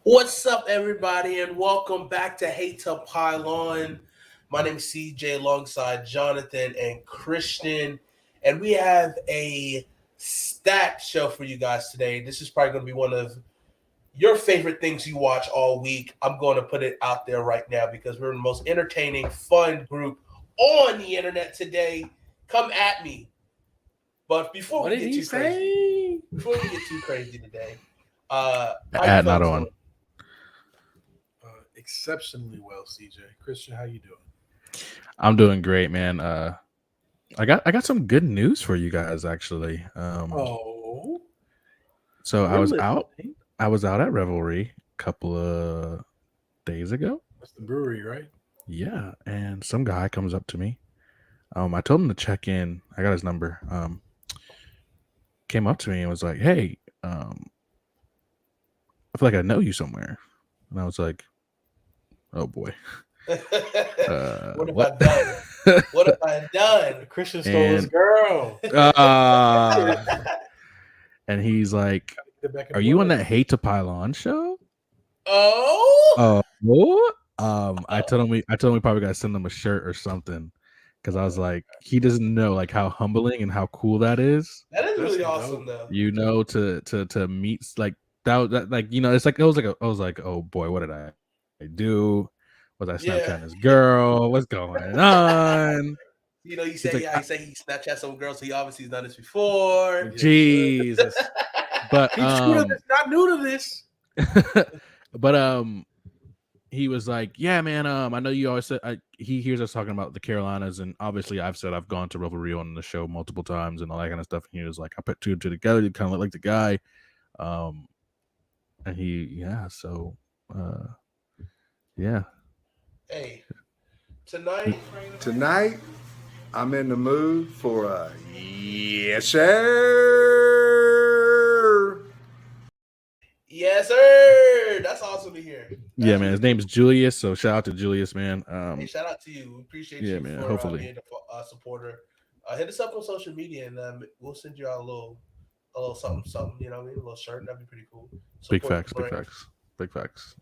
What's up, everybody, and welcome back to Hate to Pile On. My name is CJ alongside Jonathan and Christian, and we have a stacked show for you guys today. This is probably going to be one of your favorite things you watch all week. I'm going to put it out there right now because we're the most entertaining, fun group on the internet today. Come at me. But before What we did get he too crazy, say? today, how you Add another fellas one. doing? Exceptionally well, CJ. Christian, how you doing? I'm doing great, man. I got some good news for you guys actually. Oh, So we're listening. I was out at Revelry a couple of days ago. That's the brewery, right? Yeah, and some guy comes up to me. I told him to check in. I got his number. Came up to me and was like, "Hey, I feel like I know you somewhere." And I was like, "Oh boy, What have I what?" done? What have I done? Christian stole his and girl. and he's like, Get back in "Are you on blood. that Hate to Pile On show?" Oh, What? I told him we probably got to send him a shirt or something because I was like, he doesn't know like how humbling and how cool that is. that is That's really dope. awesome, though. To meet like that like it's like I was like, oh boy, what did I do? Was I Yeah, Snapchatting this girl? What's going on? you He's say like, yeah, he say he Snapchat some girls, so he obviously has done this before. Yes, sir. Jesus. But He's true to this, not new to this. but he was like, "Yeah, man. I know you always said he hears us talking about the Carolinas, and obviously I've said I've gone to Revelry on the show multiple times and all that kind of stuff." And he was like, "I put two and two together. You kind of look like the guy." Um, and uh, yeah. Hey, tonight, Tonight, I'm in the mood for a yes, sir. yes, sir. That's awesome to hear. Yeah, man. His name is Julius, so shout out to Julius, man. Hey, shout out to you. We appreciate Yeah, you man. for Hopefully, being a supporter. Hit us up on social media, and we'll send you out a little something, something. You know what I mean? A little shirt. That'd be pretty cool. big Support facts, the big brand. facts, big facts.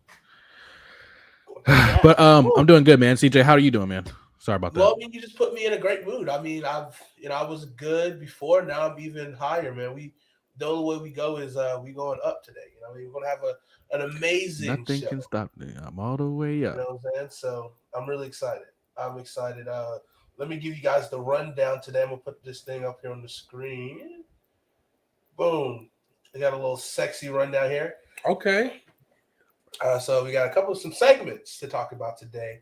Yeah. But Woo. I'm doing good, man. CJ, how are you doing, man? Sorry about Well, that. I mean, you just put me in a great mood. I mean, I was good before. Now I'm even higher, man. The only way we go is we going up today. You know, we're gonna have an amazing Nothing show. can stop me. I'm all the way You up. know what I'm saying? So I'm really excited. I'm excited. Let me give you guys the rundown today. I'm gonna put this thing up here on the screen. Boom. We got a little sexy rundown here. Okay. So we got some segments to talk about today.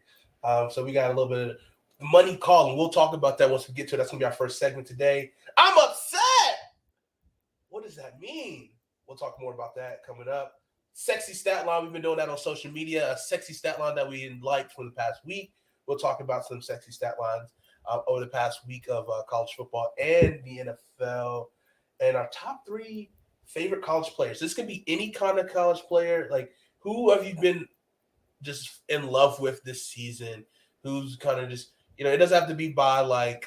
So we got a little bit of money calling. We'll talk about that once we get to it. That's gonna be our first segment today. I'm upset. What does that mean? We'll talk more about that coming up. Sexy stat line. We've been doing that on social media. A sexy stat line that we liked from the past week. We'll talk about some sexy stat lines over the past week of college football and the NFL, and our top three favorite college players. This can be any kind of college player. Like, who have you been just in love with this season? Who's kind of just, it doesn't have to be by like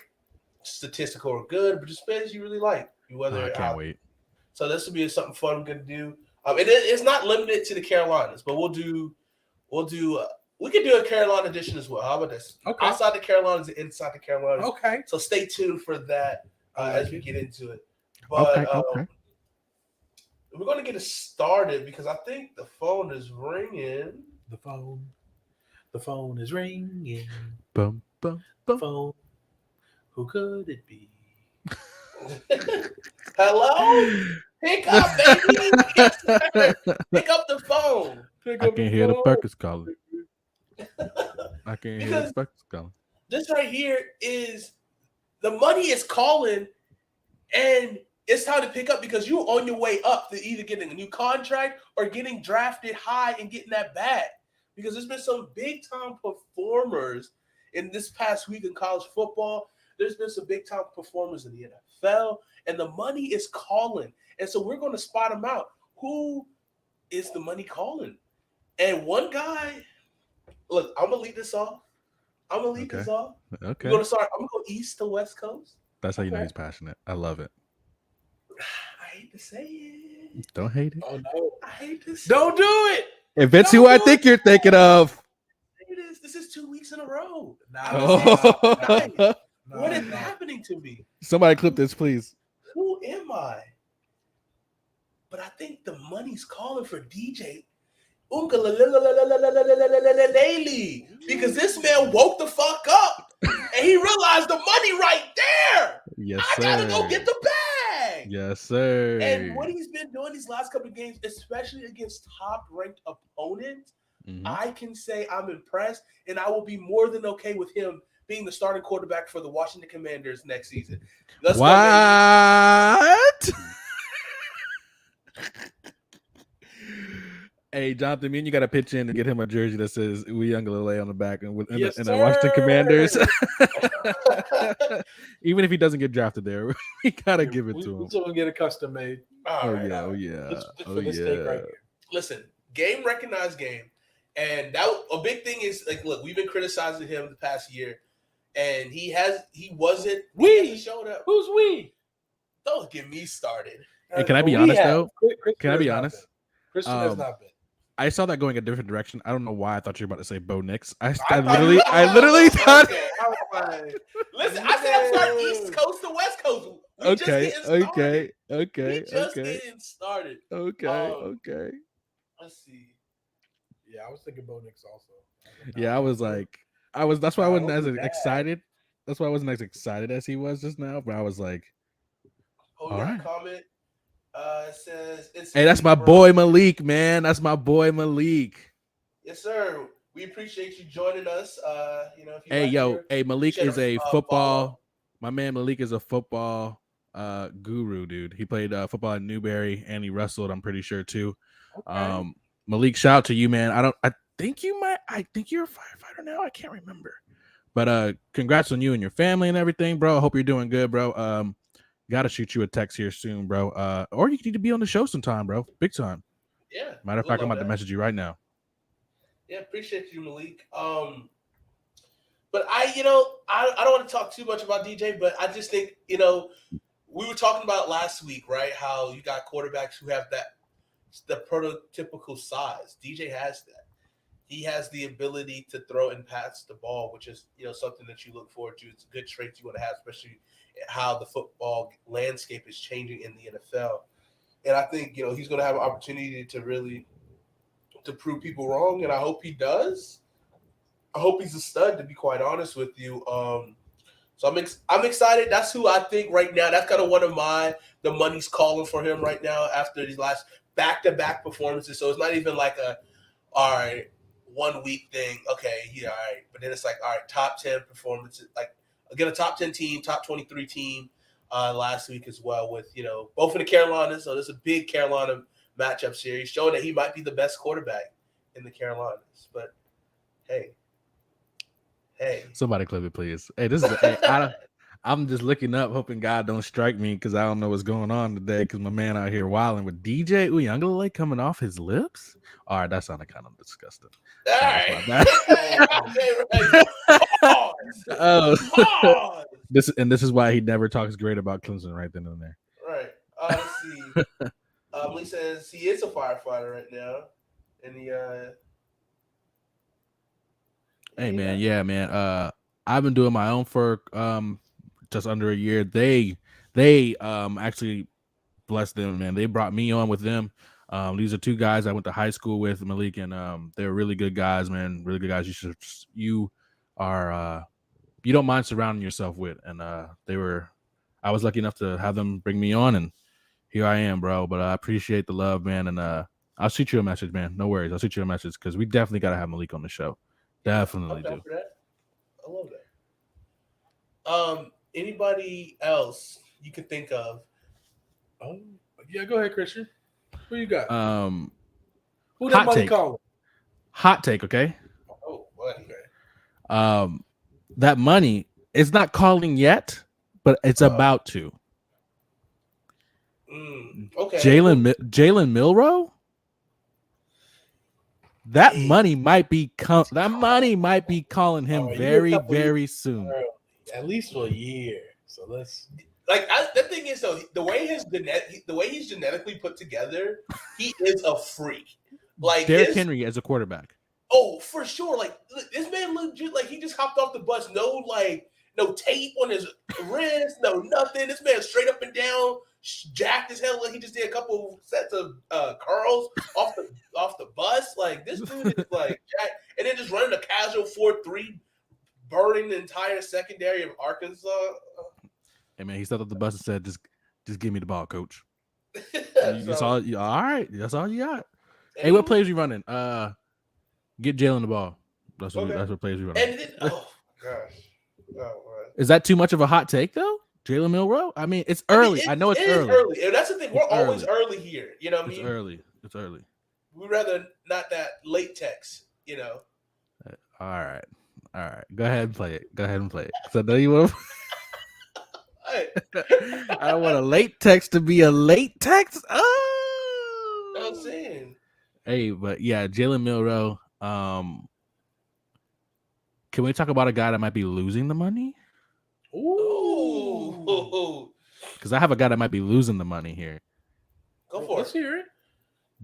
statistical or good, but just players you really like. I can't wait. So this will be something fun we're gonna do. It's not limited to the Carolinas, but we could do a Carolina edition as well. How about this? Okay. Outside the Carolinas and inside the Carolinas. Okay. So stay tuned for that as we get into it. Okay, But okay. we're gonna get it started because I think the phone is ringing. The phone is ringing. Bum, bum, The bum. phone. Who could it be? Hello? Pick up, baby. Yes, sir. Pick up the phone. Pick I up can hear the phone. Perkins calling. I can hear Because the Perkins calling. this right here is the money is calling, and it's time to pick up because you're on your way up to either getting a new contract or getting drafted high and getting that bag. Because there's been some big time performers in this past week in college football. There's been some big time performers in the NFL, and the money is calling. And so we're going to spot them out. Who is the money calling? And one guy, look, I'm going to lead this off. I'm going to lead this off. Okay. We're going to start. I'm going to go east to west coast. That's how you know Okay. he's passionate. I love it. I hate to say it. Don't hate it. Oh no! I hate to say Don't do it. If it's who I think you're thinking of. This is 2 weeks in a row. Oh. What is happening to me? Somebody clip this, please. Who am I? But I think the money's calling for DJ Daily because this man woke the fuck up and he realized the money right there. Yes, I gotta go get the bag. Yes, sir. And what he's been doing these last couple of games, especially against top-ranked opponents, I can say I'm impressed, and I will be more than okay with him being the starting quarterback for the Washington Commanders next season. Let's go, what? Hey, Jonathan, me and you got to pitch in to get him a jersey that says Uyunglele on the back and the Washington Commanders. Even if he doesn't get drafted there, we got to give it to him. We're going to get a custom made. Oh, yeah. Take right here. Listen, game recognized game. And that a big thing is, like, look, we've been criticizing him the past year. And he hasn't showed up. Who's we? Don't get me started. Hey, can I be honest, though? Can I be honest? Christian has not been. I saw that going a different direction. I don't know why I thought you were about to say Bo Nix. I literally thought. Okay. Listen, I said I'm starting East Coast to West Coast. Okay. Getting started. Okay. Let's see. Yeah, I was thinking Bo Nix also. Yeah, that's why I wasn't as excited. That's why I wasn't as excited as he was just now. But I was like, all right. Comment. It says it's hey, that's my boy Malik, man. That's my boy Malik. Yes, sir. We appreciate you joining us. Hey, Malik is a football. My man Malik is a football guru, dude. He played football at Newberry and he wrestled, I'm pretty sure too. Okay. Malik, shout out to you, man. I think you're a firefighter now. I can't remember. But congrats on you and your family and everything, bro. I hope you're doing good, bro. Gotta shoot you a text here soon, bro. Or you need to be on the show sometime, bro. Big time. Yeah. Matter of fact, I'm about to message you right now. Yeah, appreciate you, Malik. But I don't want to talk too much about DJ, but I just think, we were talking about last week, right? How you got quarterbacks who have the prototypical size. DJ has that. He has the ability to throw and pass the ball, which is, something that you look forward to. It's a good trait you want to have, especially how the football landscape is changing in the NFL. And I think, he's going to have an opportunity to prove people wrong. And I hope he does. I hope he's a stud, to be quite honest with you. So I'm excited. That's who I think right now. That's kind of one of the money's calling for him right now after these last back-to-back performances. So it's not even like all right, 1 week thing. Okay, yeah, all right. But then it's like, all right, top 10 performances. Like, again, a top 10 team, top 23 team last week as well with, both in the Carolinas. So there's a big Carolina matchup series showing that he might be the best quarterback in the Carolinas. But, hey. Somebody clip it, please. Hey, this is I'm just looking up, hoping God don't strike me because I don't know what's going on today because my man out here wilding with DJ Uyunglele coming off his lips. All right, that sounded kind of disgusting. All right. This is why he never talks great about Clemson right then and there. Right. Let's see. Lee says he is a firefighter right now, and he. Hey man, yeah, man. I've been doing my own for just under a year. They actually blessed them, man. They brought me on with them. These are two guys I went to high school with, Malik, and they're really good guys, man. Really good guys. You don't mind surrounding yourself with, and I was lucky enough to have them bring me on, and here I am, bro. But I appreciate the love, man, and I'll shoot you a message, man. No worries, I'll shoot you a message because we definitely got to have Malik on the show. Definitely do. I love that. Anybody else you could think of? Oh, yeah, go ahead, Christian. Who you got? Who that money calling? Hot take, okay? Oh, okay. That money is not calling yet, but it's about to. Okay. Jalen Milroe? That money might be calling him very soon. At least for a year. So let's the thing is though, the way he's genetically put together, he is a freak. Like Derrick Henry as a quarterback. Oh, for sure. Like this man legit, like he just hopped off the bus. No tape on his wrist, no nothing. This man straight up and down, jacked as hell. Like he just did a couple sets of curls off the bus. Like this dude is like jacked, and then just running a casual 4-3, burning the entire secondary of Arkansas. Hey man, he stepped up the bus and said, "Just give me the ball, coach." So, all right. That's all you got. Hey, what plays you running? Get Jalen the ball. That's what plays you running. And then, oh gosh, is that too much of a hot take though? Jalen Milroe? I mean, it's early. I know it's early. And that's the thing. We're always early here. You know what I mean? It's early. We'd rather not that late text. You know. All right. Go ahead and play it. So I know you want. I want a late text to be a late text. Oh, I'm saying. Hey, but yeah, Jalen Milroe. Can we talk about a guy that might be losing the money? Ooh. Because I have a guy that might be losing the money here. Go for Let's hear it.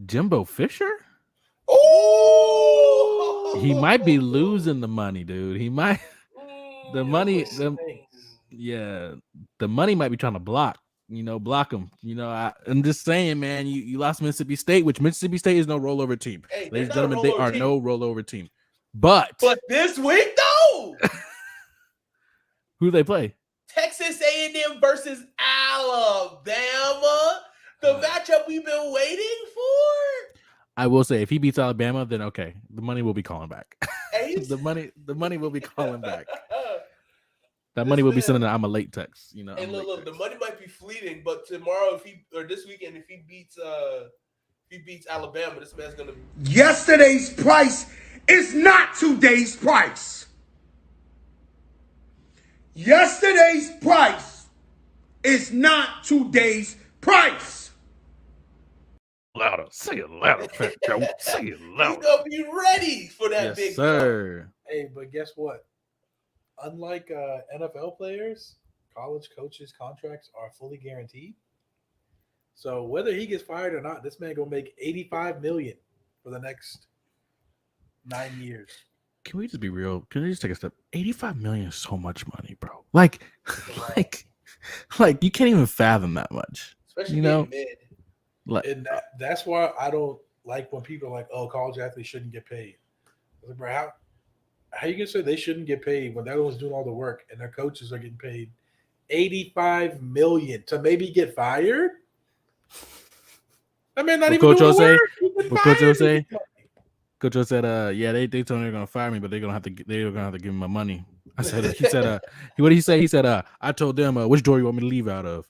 Jimbo Fisher? Oh, He might be losing the money, dude. He might. The money. The money might be trying to block him. I'm just saying, man, you lost Mississippi State, which Mississippi State is no rollover team. Hey, ladies and gentlemen, they are no rollover team. But this week, though, who do they play? Texas A&M versus Alabama. The matchup we've been waiting for. I will say, if he beats Alabama, then okay, the money will be calling back. Hey, the money will be calling back. That money will be sending I'm a late text. Hey, look, the money might be fleeting, but tomorrow, this weekend, if he beats Alabama, this man's gonna. Yesterday's price is not today's price. Yesterday's price is not today's price. Louder, say it louder, Fat Joe. Say it louder. He's gonna be ready for that big sir. Hey, but guess what? Unlike NFL players, college coaches' contracts are fully guaranteed. So whether he gets fired or not, this man gonna make $85 million for the next 9 years. Can we just be real? Can we just take a step? $85 million is so much money, bro. Like you can't even fathom that much. Especially mid. And that's why I don't like when people are like, "Oh, college athletes shouldn't get paid." I was like, bro, how you gonna say they shouldn't get paid when they're the ones doing all the work and their coaches are getting paid $85 million to maybe get fired? I mean, not even Coach Jose. Coach Jose said, they told me they're gonna fire me, but they're gonna have to give me my money. What did he say? He said, I told them, which door you want me to leave out of?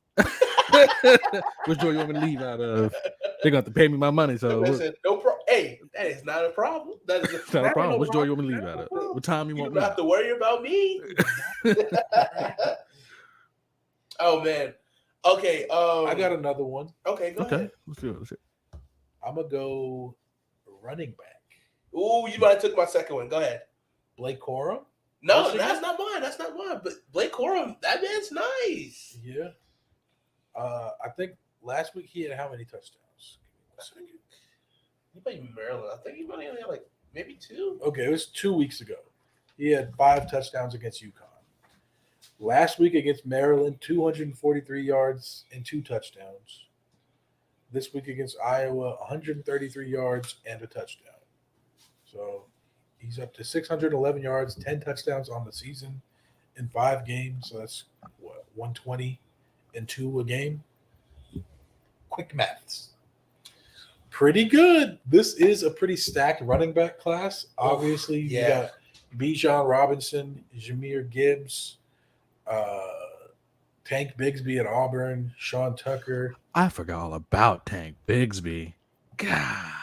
Which door you want me to leave out of? They're gonna have to pay me my money. So said, no problem. Hey, that is not a problem. That is not a problem. Which door you want me to leave out of? What time you want me? You don't have to worry about me. Oh man. Okay. I got another one. Okay, go ahead. Let's do it. I'm gonna go running back. Ooh, you might have took my second one. Go ahead. Blake Corum. No, that's not mine. That's not mine. But Blake Corum, that man's nice. Yeah. I think last week he had how many touchdowns? He might be Maryland. I think he might only have like maybe 2. Okay, it was 2 weeks ago. He had 5 touchdowns against UConn. Last week against Maryland, 243 yards and 2 touchdowns. This week against Iowa, 133 yards and a touchdown. So he's up to 611 yards, 10 touchdowns on the season in 5 games. So that's 120 and 2 a game. Quick maths. Pretty good. This is a pretty stacked running back class. Obviously, you got Bijan Robinson, Jahmyr Gibbs, Tank Bigsby at Auburn, Sean Tucker. I forgot all about Tank Bigsby. God.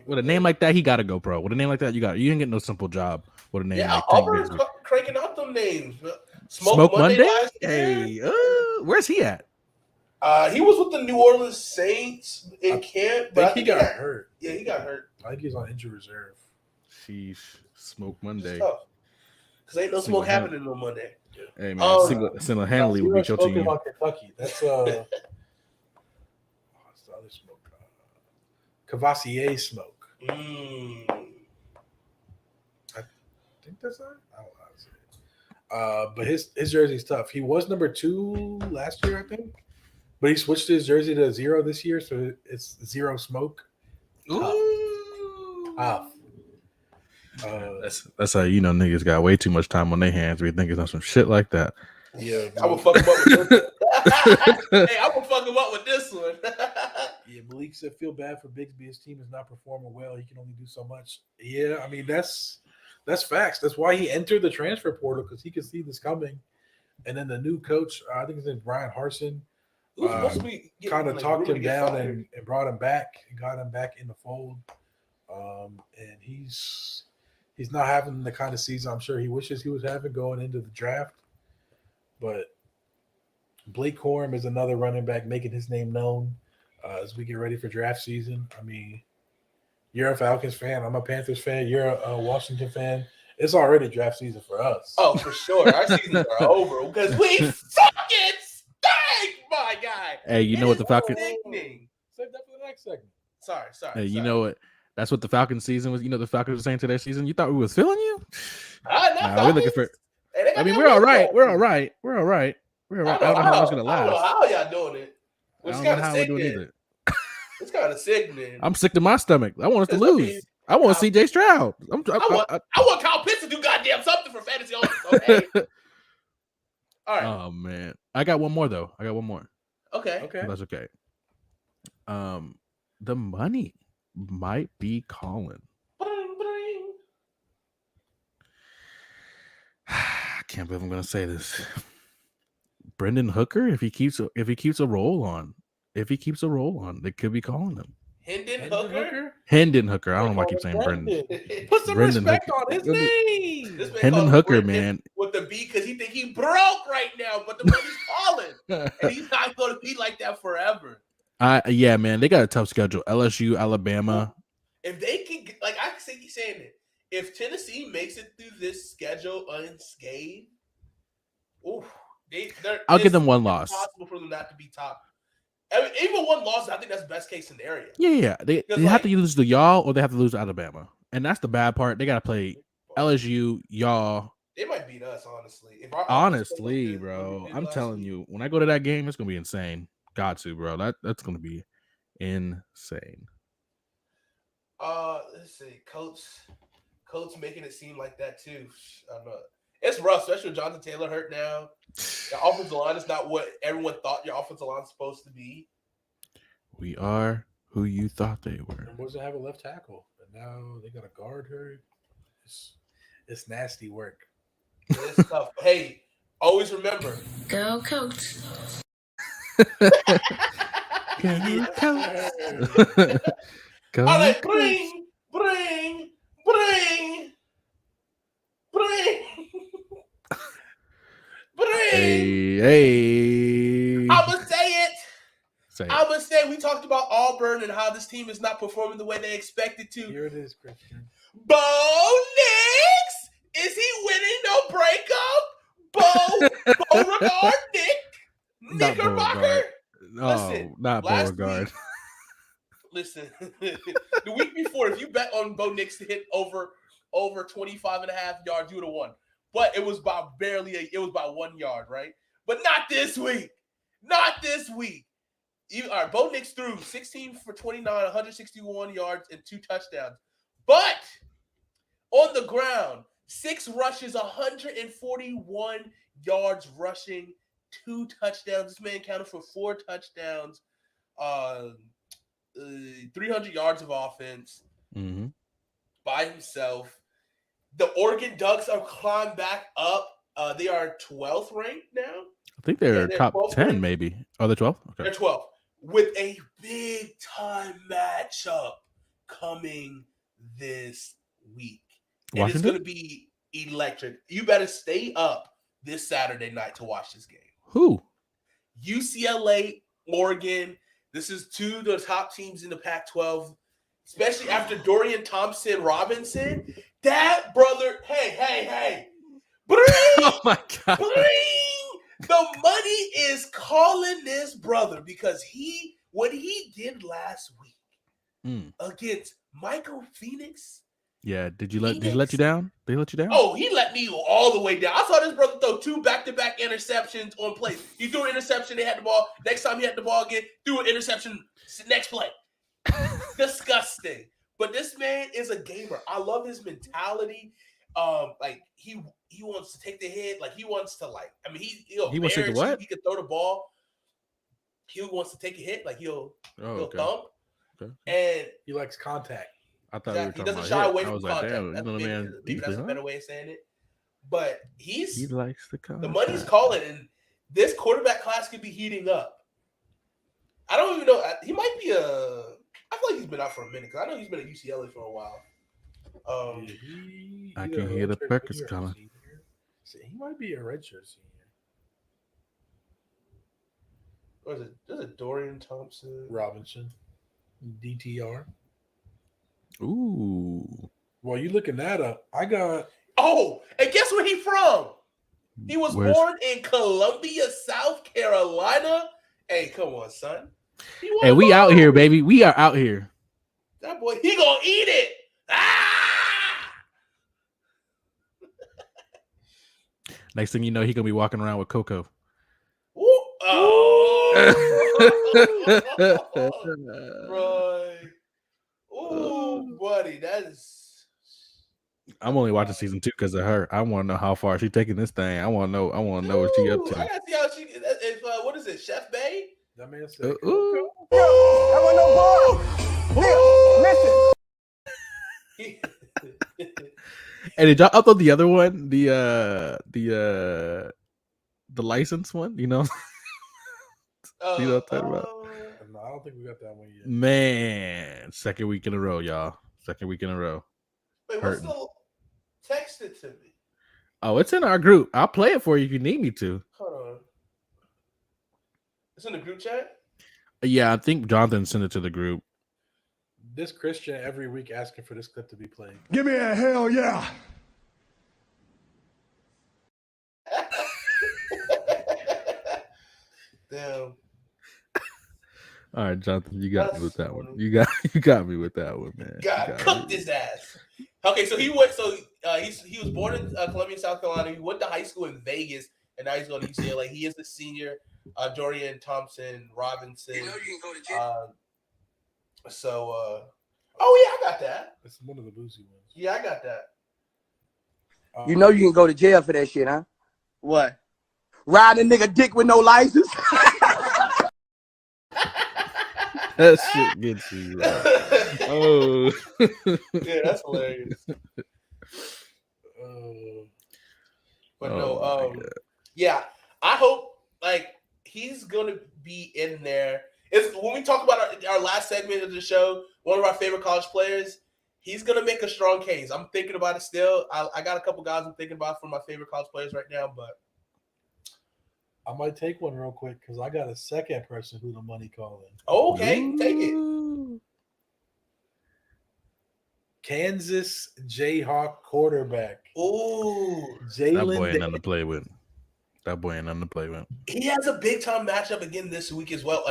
With a name like that, he got to go pro. With a name like that, you didn't get no simple job with a name like Auburn's Tank Bigsby. cranking out them names. Smoke Monday? Hey, where's he at? He was with the New Orleans Saints in camp, but I think he got hurt. Yeah, he got hurt. I think he's on injury reserve. Sheesh. Smoke Monday. Because ain't no smoke happening on Monday. Hey, man, single-handedly will beat your team. About Kentucky. That's what's the other smoke? Cavassier smoke. Mm. I think that's not. I don't know how to say it. But his jersey's tough. He was number 2 last year, I think. But he switched his jersey to 0 this year, so it's 0 smoke. Ooh. Tough. That's how you know niggas got way too much time on their hands. We thinking on some shit like that. Yeah, I will fuck him up with this. Hey, I will fuck him up with this one. Yeah, Malik said feel bad for Bigsby. His team is not performing well. He can only do so much. Yeah, I mean that's facts. That's why he entered the transfer portal, because he could see this coming. And then the new coach, I think his name's Brian Harsin, Who's supposed to be getting, kind of like, talked really him get down fired? and brought him back and got him back in the fold. And he's not having the kind of season I'm sure he wishes he was having going into the draft. But Blake Corum is another running back making his name known as we get ready for draft season. I mean, you're a Falcons fan. I'm a Panthers fan. You're a Washington fan. It's already draft season for us. Oh, for sure. Our seasons are over because we fucking stink, my guy. Hey, you know what the Falcons? Sickening. Save that for the next segment. Sorry. Hey, you know what? That's what the Falcons season was. You know the Falcons were saying to their season. You thought we was feeling you? Nah, we're looking for. Hey, I mean, we're all right. We're all right. We're all right. We're all right. I don't know how it's gonna I don't know last. how y'all doing it. I It's don't know kind of how we're doing sickening. either. It's kind of sickening. I'm sick to my stomach. I want us to It's gonna lose. be- I want CJ Stroud. I want Kyle Pitts to do goddamn something for fantasy owners. Okay. All right. Oh man, I got one more though. Okay. Okay. That's okay. The money might be calling. Bring, bring. I can't believe I'm gonna say this. Brendan Hooker, if he keeps a roll on, they could be calling him. Hendon Hooker. Hendon Hooker. I don't know why I keep saying Brendan. Put some Brendan respect Hooker. on his name. This man Hendon calls Hooker, Brendan man. with the B because he think he broke right now, but the money's falling, and he's not going to be like that forever. Yeah, man, they got a tough schedule. LSU, Alabama. If they can, like I keep saying it, if Tennessee makes it through this schedule unscathed, I'll give them one loss. It's possible for them not to be top. I mean, even one loss, I think that's best case scenario. Yeah. They Because, have to lose to y'all or they have to lose to Alabama. And that's the bad part. They got to play LSU, y'all. They might beat us, honestly. If our offense Honestly, goes bro, what we did I'm last telling week. you, when I go to that game, it's going to be insane. Got to, bro. That's going to be insane. Let's see. Coach making it seem like that, too. I don't know. It's rough, especially with Jonathan Taylor hurt now. The offensive line is not what everyone thought your offensive line is supposed to be. We are who you thought they were. And was to have a left tackle, but now they got a guard hurt. It's nasty work. It's tough. Hey, always remember. Go, coach. Go, Go, All right, Coach. bring. Hey. I'ma say it. Say it. I'm gonna say we talked about Auburn and how this team is not performing the way they expected to. Here it is, Christian. Bo Nix, is he winning no breakup? Bo Regard Nick Not Knickerbocker. Beauregard. No, Listen, not last Beauregard. week- Listen, the week before, if you bet on Bo Nix to hit over 25 and a half yards, you would have won. But it was by it was by 1 yard, right? But not this week. Not this week. All right, Bo Nix threw 16 for 29, 161 yards and 2 touchdowns. But on the ground, 6 rushes, 141 yards rushing, 2 touchdowns. This man counted for 4 touchdowns, 300 yards of offense Mm-hmm. by himself. The Oregon Ducks are climbed back up. They are 12th ranked now. I think they're they're top 12th 10, ranked. maybe. Oh, they're 12? They're Okay. 12th with a big time matchup coming this week. And it's Washington? going to be electric. You better stay up this Saturday night to watch this game. Who? UCLA, Oregon. This is 2 of the top teams in the Pac-12, especially after Dorian Thompson-Robinson. That brother, hey. Bring! Oh, my God. Bring! The money is calling this brother because what he did last week Mm. against Michael Phoenix. Yeah. Did he let you down? Did he let you down? Oh, he let me all the way down. I saw this brother throw 2 back-to-back interceptions on plays. He threw an interception, they had the ball. Next time he had the ball again, threw an interception, next play. Disgusting. But this man is a gamer. I love his mentality. Like he wants to take the hit. Like he wants to He wants to take the what? He can throw the ball. He wants to take a hit. Like he'll okay. thump. Okay. And He likes contact. I thought exactly. we He were doesn't talking shy about away hit. I from was like, contact. damn, That's, you know the man maybe that's a better way of saying it. But He likes the contact. the money's calling, and this quarterback class could be heating up. I don't even know. He might be I feel like he's been out for a minute because I know he's been at UCLA for a while. I can hear the Perkins calling. He might be a redshirt senior. What is it? There's a Dorian Thompson. Robinson. DTR. Ooh. While you looking that up, I got. Oh, and guess where he from? He was born in Columbia, South Carolina. Hey, come on, son. Hey, we out here, baby. We are out here. That boy, he gonna eat it. Ah! Next thing you know, he gonna be walking around with Coco. Ooh. Oh, bro. Ooh, buddy, that is. I'm only watching season 2 because of her. I want to know how far she's taking this thing. I want to know. what she up to. I gotta see how she. If what is it, Chef Bay? That man said. Ooh. That was no bar. Listen. Hey, did y'all upload the other one? The license one? You know? You know what I'm talking about? No, I don't think we got that one yet. Man, second week in a row, y'all. Second week in a row. Wait, what's the text it to me? Oh, it's in our group. I'll play it for you if you need me to. Hold on. It's in the group chat? Yeah, I think Jonathan sent it to the group. This Christian every week asking for this clip to be played. Give me a hell yeah. Damn. All right, Jonathan, you got me with that one. You got me with that one, man. God cooked his ass. Okay, so he went. So he was born in Columbia, South Carolina. He went to high school in Vegas, and now he's going to UCLA. He is the senior. Dorian Thompson Robinson. You know you can go to jail. Oh yeah, I got that. It's one of the boozy ones. Yeah, I got that. You know you can go to jail for that shit, huh? What? Riding a nigga dick with no license. That shit gets you. Right. Oh, yeah, that's hilarious. But no, yeah, I hope like he's gonna be in there. It's when we talk about our last segment of the show, one of our favorite college players. He's gonna make a strong case. I'm thinking about it still. I got a couple guys I'm thinking about for my favorite college players right now, but I might take one real quick because I got a second person who the money calling. okay, take it. Kansas Jayhawk quarterback. Ooh, that Jalen. boy ain't nothing to play with. That boy ain't nothing to play with. he has a big time matchup again this week as well.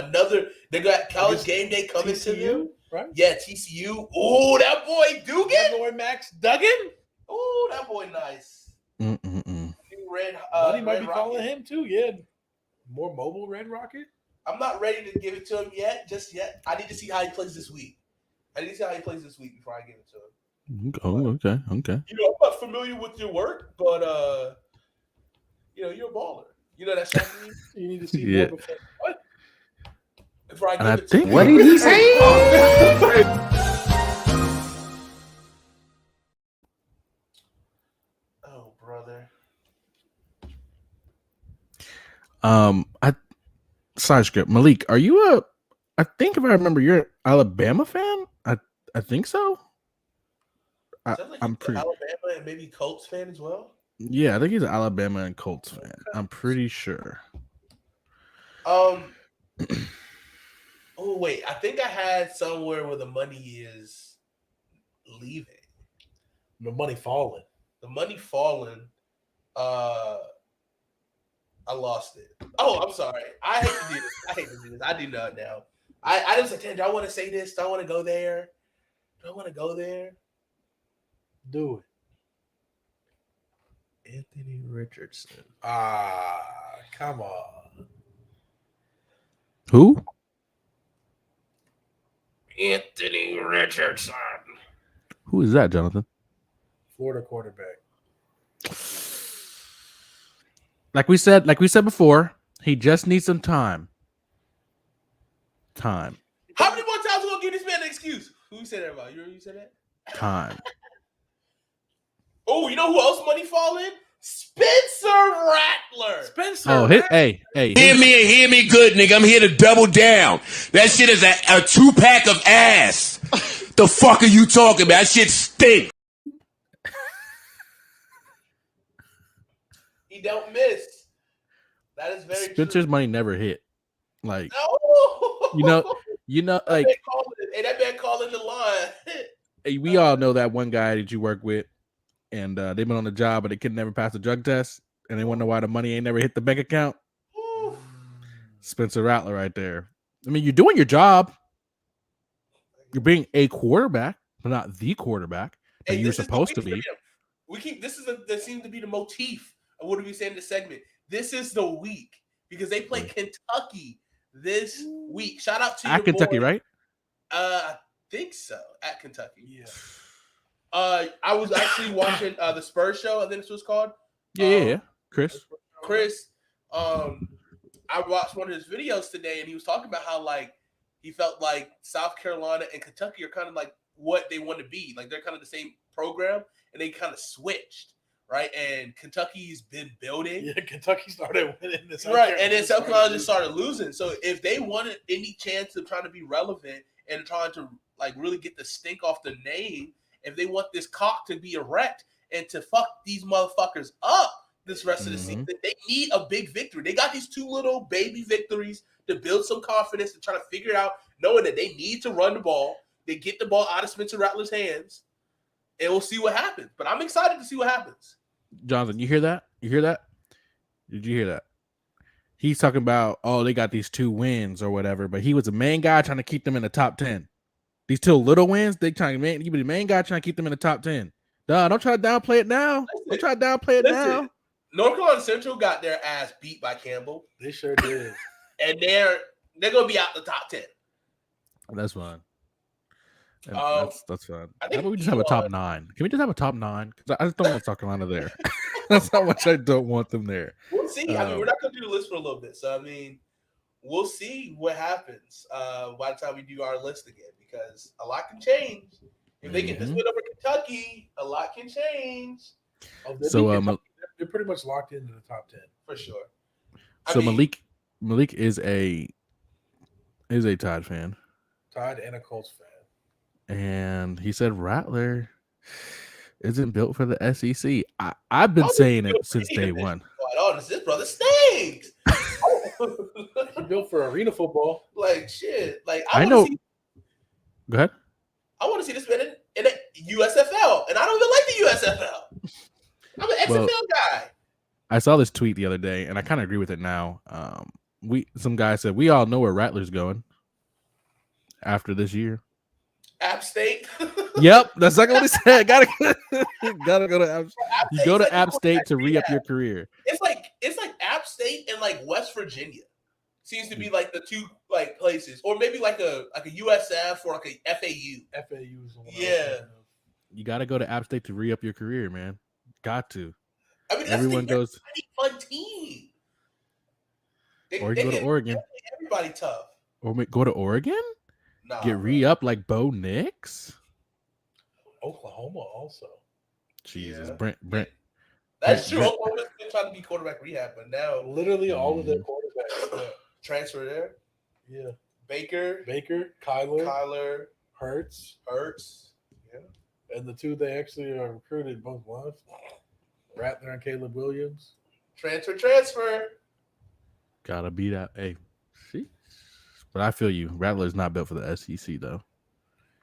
They got college game day coming to them. Right? Yeah, TCU. Ooh, that boy Dugan. That boy Max Duggan. Ooh, that boy nice. Red, Buddy might Red be Rocket. calling him too. Yeah, more mobile Red Rocket. I'm not ready to give it to him just yet. I need to see how he plays this week. Before I give it to him. Oh, okay. You know, I'm not familiar with your work, but you're a baller. You know that shot for me? You need to see Yeah. more before. What? Before I And I give it to think- him. What did he say? Oh, brother. Side script. Malik, are you I think if I remember, you're an Alabama fan. I think so. Sounds like I'm he's pretty. an Alabama and maybe Colts fan as well. Yeah, I think he's an Alabama and Colts fan. I'm pretty sure. Oh wait, I think I had somewhere where the money is leaving. The money falling. The money falling. I lost it. Oh, I'm sorry. I hate to do this. I do not now. I just said, do I want to say this? Do I want to go there? Do I want to go there? Do it. Anthony Richardson. Come on. Who? Anthony Richardson. Who is that, Jonathan? Florida quarterback. Like we said before, he just needs some time. Time. How many more times we gonna give this man an excuse? Who said that about? You said that? Time. Oh, you know who else money fall in? Spencer Rattler. Spencer. Oh, hey. Hear me and hear me good, nigga. I'm here to double down. That shit is a 2-pack of ass. The fuck are you talking about? That shit stink. He don't miss. That is very Spencer's true. money never hit. Like, No. you know, That like man calling the line. hey, we all know that one guy that you work with, and they've been on the job, but they could never pass the drug test, and they wonder why the money ain't never hit the bank account. Ooh. Spencer Rattler right there. I mean, you're doing your job. You're being a quarterback, but not the quarterback that Hey, you're this is the supposed to week for be. him. We keep that seems to be the motif of what do we say in the segment. This is the week because they play Kentucky this week. Shout out to At your Kentucky, boy. right? I think so. At Kentucky. Yeah. I was actually watching the Spurs show. I think this was called. Yeah. Chris. I watched one of his videos today, and he was talking about how like he felt like South Carolina and Kentucky are kind of like what they want to be. Like they're kind of the same program, and they kind of switched, right? And Kentucky's been building. Yeah, Kentucky started winning this. Right, and then South Carolina just started losing. So if they wanted any chance of trying to be relevant and trying to like really get the stink off the name, if they want this cock to be erect and to fuck these motherfuckers up this rest of the season, they need a big victory. They got these two little baby victories to build some confidence and try to figure it out, knowing that they need to run the ball. They get the ball out of Spencer Rattler's hands, and we'll see what happens. But I'm excited to see what happens. Jonathan, you hear that? You hear that? Did you hear that? He's talking about, oh, they got these 2 wins or whatever, but he was the main guy trying to keep them in the top 10. These 2 little wins, he be the main guy trying to keep them in the top 10. Duh, don't try to downplay it now. Don't try to downplay it now. North Carolina Central got their ass beat by Campbell. They sure did. And they're gonna be out the top 10. That's fine. That's fine. I How think about we just have a top 9? Can we just have a top 9? Because I just don't want South Carolina there. That's how much I don't want them there. We'll see. I mean, we're not gonna do the list for a little bit, so I mean, we'll see what happens by the time we do our list again, because a lot can change. If they get this win over Kentucky, a lot can change. So they're pretty much locked into the top 10 for sure. Malik is a Tide fan. Tide and a Colts fan. And he said Rattler isn't built for the SEC. I've been saying it since day one. Oh, this brother stinks. He built for arena football. Like shit. Like I know. Go ahead. I want to see this man in the USFL, and I don't even like the USFL. I'm an XFL guy. I saw this tweet the other day, and I kind of agree with it now. Some guy said we all know where Rattler's going after this year. App State. Yep, that's exactly what he said. Gotta go to App State. You go to App State to re-up your career. It's like App State and like West Virginia seems to be like the two like places, or maybe like a USF or like a FAU. FAU is the one. Yeah. You got to go to App State to re-up your career, man. Got to. I mean, everyone goes. Fun team. Or you go to Oregon. Everybody tough. Or go to Oregon. Nah, get re-up like Bo Nix. Oklahoma also. Jesus, Brent. That's true. Oklahoma's been trying to be quarterback rehab, but now literally all of their quarterbacks transfer there. Yeah. Baker, Kyler, Hurts. Yeah. And the 2 they actually recruited both left. Rattler and Caleb Williams. Transfer. Gotta be that. Hey, see? But I feel you. Rattler's not built for the SEC, though.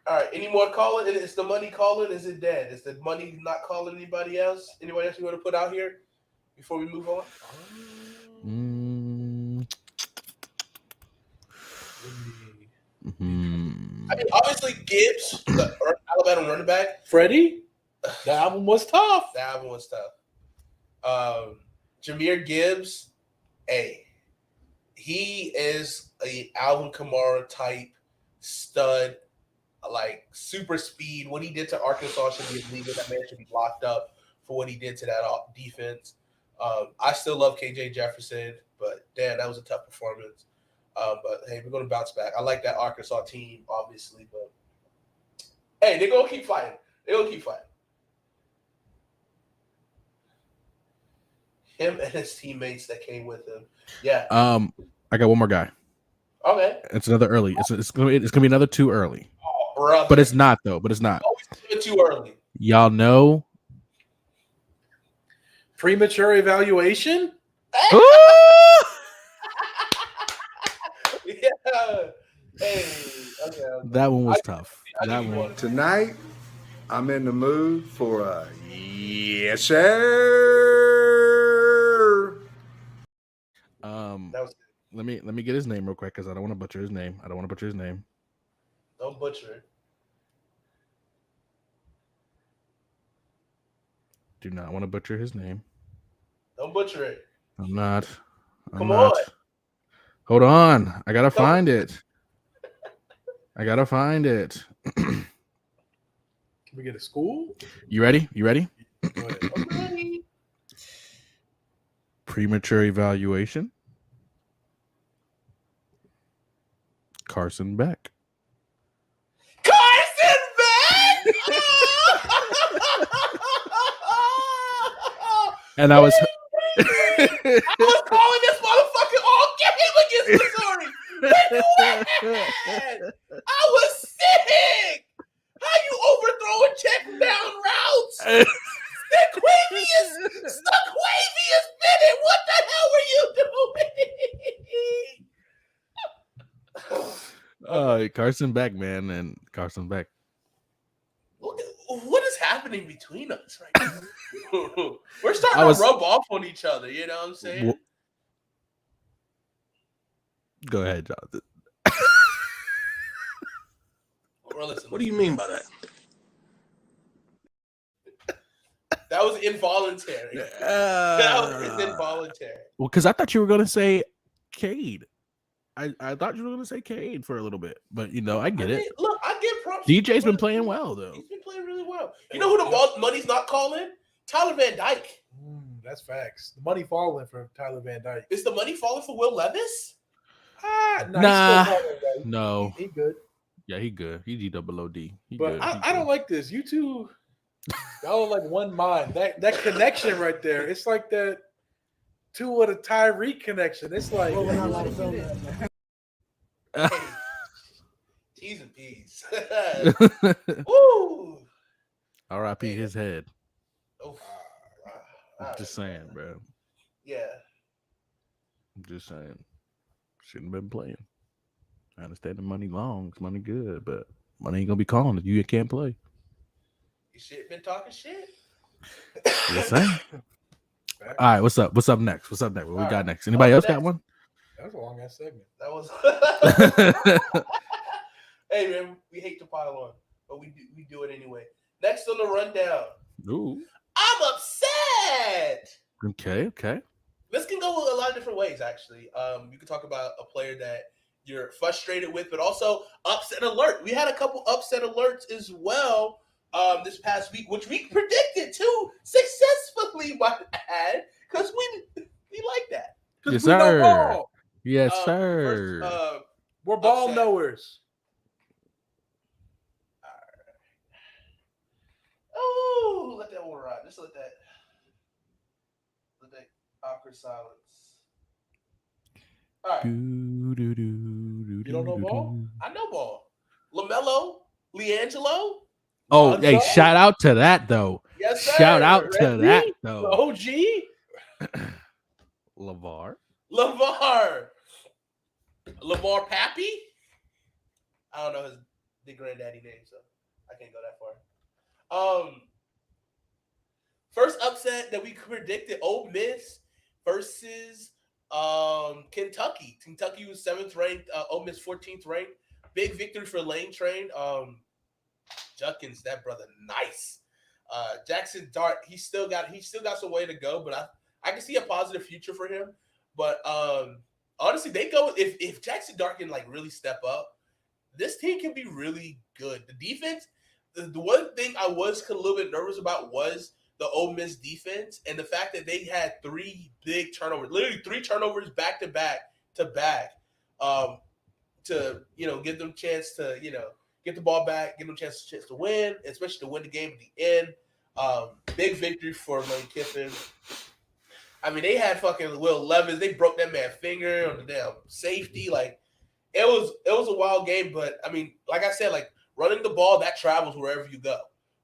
All right. Any more calling? Is the money calling? Is it dead? Is the money not calling anybody else? Anybody else you want to put out here before we move on? I mean, obviously Gibbs, the Alabama running back. Freddie, the album was tough. The album was tough. Jahmyr Gibbs, he is a Alvin Kamara type stud, like super speed. What he did to Arkansas should be illegal. That man should be locked up for what he did to that defense. I still love KJ Jefferson, but damn, that was a tough performance. But hey, we're gonna bounce back. I like that Arkansas team, obviously, but hey, they're gonna keep fighting. Him and his teammates that came with him. Yeah. I got one more guy. Okay. It's another early. It's gonna be another too early. Oh, brother. But it's not though. But it's not. Always too early. Y'all know. Premature evaluation. Yeah. Hey. Okay. That one was tough. That one. Tonight, I'm in the mood for a yes, sir. That was good. Let me get his name real quick because I don't want to butcher his name. Don't butcher it. Do not want to butcher his name. Don't butcher it. I'm not. Come on. Hold on. I gotta find it. Can we get a school? You ready? Go ahead. Okay. Premature evaluation. Carson Beck. Carson Beck. And I was I was calling this motherfucker all game against Missouri. I was sick. How you overthrowing check down routes? Sequavious Bennett, what the hell were you doing? Carson Beck, man, and Carson Beck. What is happening between us right now? We're starting to rub off on each other. You know what I'm saying? Go ahead, Jonathan. Well, listen, What do you mean by that? that was involuntary. That was involuntary. Well, because I thought you were gonna say Cade. I thought you were gonna say Cade for a little bit, but I get it. Look, I give props. DJ's been playing well though. He's been playing really well. You know who the money's not calling? Tyler Van Dyke. That's facts. The money falling for Tyler Van Dyke. Is the money falling for Will Levis? Nah. No. He good. Yeah, he good. He G-double-O-D. But I don't like this. You two, y'all are like one mind. That connection right there. It's like that two of the Tyreek connection. It's like T's and P's. Woo! R.I.P. his head. Oh, I'm just saying, bro. Yeah. I'm just saying. Shouldn't have been playing. I understand the money long, it's money good, but money ain't gonna be calling if you can't play. You shit been talking shit. Just saying. All right, what's up? What's up next? What we got next? Anybody else got one? that was a long ass segment. That was. Hey man, we hate to pile on, but we do it anyway. Next on the rundown. Ooh. I'm upset. Okay. This can go a lot of different ways, actually. You can talk about a player that you're frustrated with, but also upset alert. We had a couple upset alerts as well this past week, which we predicted too successfully, might add, because we like that. Yes, we know sir. ball. Yes, sir. First, We're ball upset. knowers. Oh, let that one ride. Just let that awkward silence. All right. You don't know ball? I know ball. LaMelo, LiAngelo. Oh, Lonzo? hey, shout out to that though. Yes, sir. Shout out to Reggie? that The though. OG. LeVar. Lamar Pappy. I don't know the granddaddy name, so I can't go that far. First upset that we predicted: Ole Miss versus Kentucky. Kentucky was 7th ranked. Ole Miss 14th ranked. big victory for Lane Train. Judkins, that brother, nice. Jackson Dart, he still got some way to go, but I can see a positive future for him. But honestly, they go if Jackson Dart can like really step up, this team can be really good. The defense, the one thing I was a little bit nervous about was the Ole Miss defense and the fact that they had 3 big turnovers, literally 3 turnovers back to back, to give them a chance to get the ball back, give them a chance to win, especially to win the game at the end. Big victory for Lane Kiffin. I mean, they had fucking Will Levis. They broke that man's finger on the damn safety. Like, it was a wild game. But I mean, like I said, like running the ball, that travels wherever you go.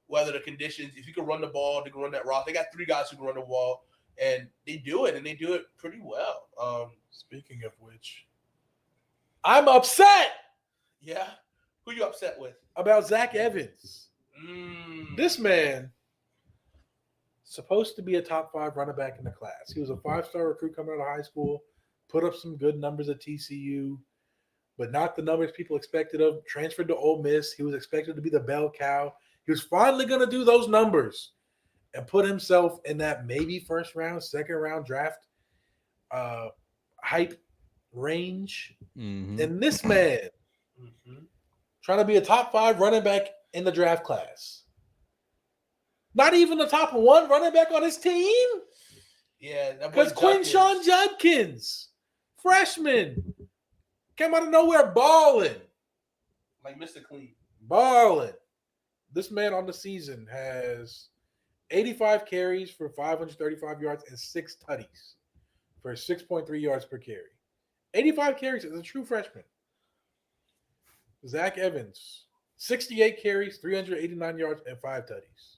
Whether the conditions, if you can run the ball, they can run that route. They got 3 guys who can run the ball, and they do it, and they do it pretty well. Speaking of which, I'm upset. Yeah, who you upset with? About Zach Evans. This man supposed to be a top 5 running back in the class. He was a 5-star recruit coming out of high school, put up some good numbers at TCU, but not the numbers people expected of. Transferred to Ole Miss. He was expected to be the bell cow. He was finally going to do those numbers and put himself in that maybe first round, second round draft hype range. Mhm. And this man trying to be a top 5 running back in the draft class. Not even the top 1 running back on his team. Yeah, Because Quinshawn Judkins, freshman, came out of nowhere balling. like Mr. Clean. Balling. This man on the season has 85 carries for 535 yards and 6 tutties for 6.3 yards per carry. 85 carries as a true freshman. Zach Evans, 68 carries, 389 yards, and 5 tutties.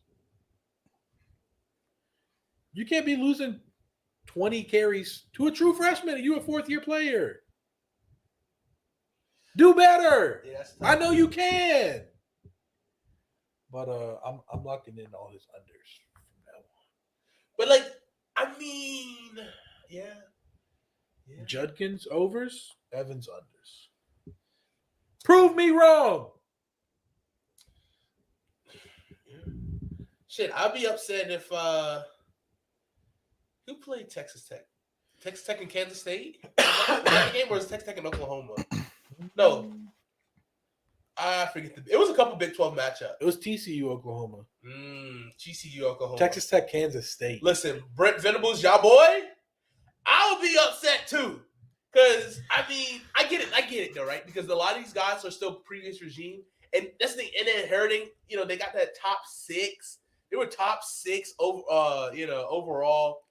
You can't be losing 20 carries to a true freshman. You a 4th-year player. Do better. Yeah, that's I know you can. But I'm locking in all his unders from now on. But like, I mean, yeah. Judkins overs, Evans unders. Prove me wrong. Shit, I'd be upset if who played Texas Tech? Texas Tech and Kansas State? Was that game or was Texas Tech and Oklahoma? No. I forget it was a couple Big 12 matchups. It was TCU, Oklahoma. TCU, Oklahoma. Texas Tech, Kansas State. Listen, Brent Venables, y'all boy, I would be upset too. Because, I mean, I get it though, right? Because a lot of these guys are still previous regime. And that's the thing, and then inheriting, they got that top 6. They were top 6 over, overall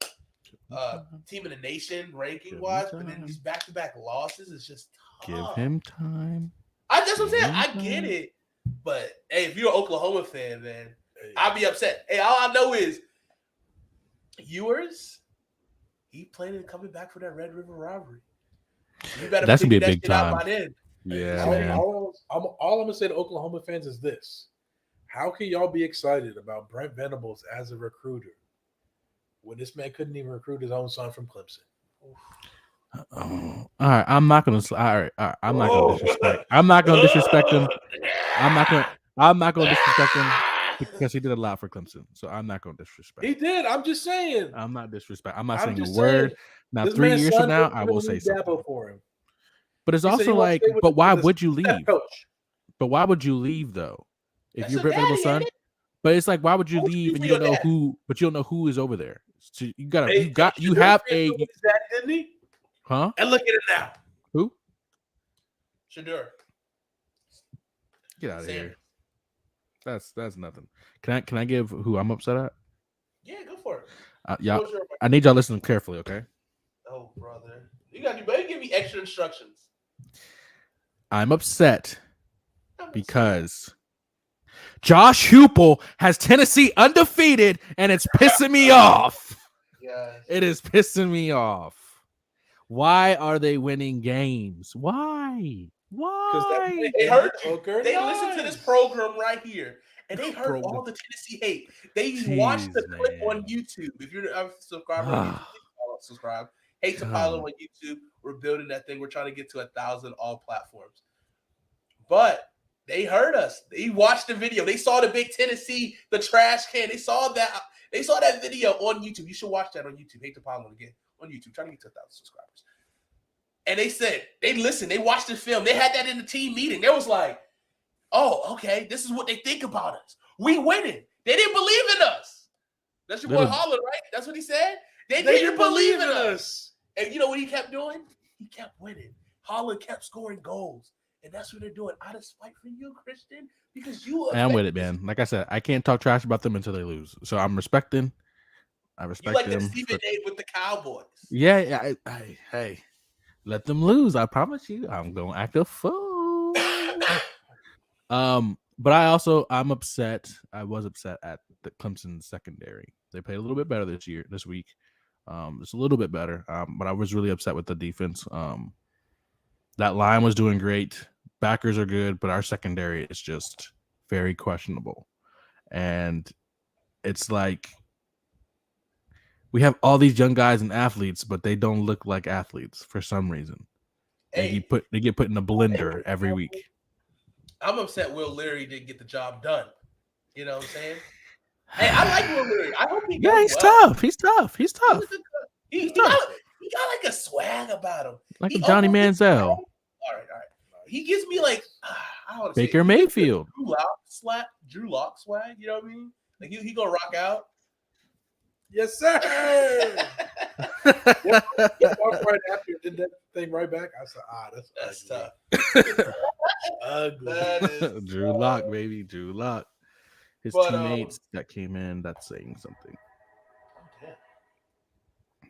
team in the nation ranking wise. But then these back-to-back losses is just tough. Give him time. That's what I'm saying. I get it. But, hey, if you're an Oklahoma fan, man, I'll be upset. Hey, all I know is Ewers, he planning on coming back for that Red River rivalry. You better That's gonna be a figure big that shit out time. by then. Yeah, All man. I'm going to say to Oklahoma fans is this. How can y'all be excited about Brent Venables as a recruiter when this man couldn't even recruit his own son from Clemson? All right, I'm not gonna. All right, I'm not gonna disrespect. I'm not gonna disrespect him. I'm not gonna disrespect him because he did a lot for Clemson. So I'm not gonna disrespect. He did. I'm just saying. I'm not disrespect. I'm not I'm saying a just word. saying, Now, this 3 man's years son from now, wouldn't I even will say leave something. Dabo for him. But it's He said also he won't like, stay with but why his would you head leave? coach. But why would you leave though? If That's you're a Brent Venables' daddy, son, ain't it? but it's like, why would you Why would you leave and leave you don't your know dad? who? But you don't know who is over there. So you gotta, Hey, you Shador have transferred a, with his dad, didn't he? huh? And look at it now. Who? Shador. Get out of Sanders. here. That's nothing. Can I give who I'm upset at? Yeah, go for it. Y'all, What's your- I need y'all to listen carefully, okay? Oh, brother. You better give me extra instructions. I'm upset because Josh Heupel has Tennessee undefeated, and it's pissing me off. Yes. It is pissing me off. Why are they winning games? Why? Why? They heard you. Hooker, They nice. listen to this program right here, and they heard all the Tennessee hate. They watched the Jeez, clip man. on YouTube. If you're a subscriber on YouTube, please follow, subscribe. Hate to follow on YouTube. We're building that thing. We're trying to get to 1,000 all platforms. But they heard us. They watched the video. They saw the big Tennessee, the trash can. They saw that. They saw that video on YouTube. You should watch that on YouTube. Hate to pile on again on YouTube. Trying to get to 1,000 subscribers. And they said they listened. They watched the film. They had that in the team meeting. They was like, "Oh, okay. This is what they think about us. We winning. They didn't believe in us." That's your boy Holland, right? That's what he said. They didn't believe in us. And you know what he kept doing? He kept winning. Holland kept scoring goals. And that's what they're doing out of spite for you, Christian, because you. I'm with it, man. Like I said, I can't talk trash about them until they lose. So I'm respecting. I respect you like them. the Stephen A. with the Cowboys. Yeah. Hey, let them lose. I promise you, I'm gonna act a fool. But I'm upset. I was upset at the Clemson secondary. They played a little bit better this week. It's a little bit better. But I was really upset with the defense. That line was doing great. Backers are good, but our secondary is just very questionable. And it's like we have all these young guys and athletes, but they don't look like athletes for some reason. They get put in a blender every week. I'm upset Will Leary didn't get the job done. You know what I'm saying? Hey, I like Will Leary. I hope he he's well. tough. He's tough. He got like a swag about him. Like a Johnny Manziel. All right. He gives me like I don't want to Baker Mayfield. Drew Lock swag. You know what I mean? Like he gonna rock out. Yes, sir. Walked right after did that thing right back. I said, that's tough. Ugly. That is Drew Lock, baby. Drew Lock. His teammates that came in, that's saying something.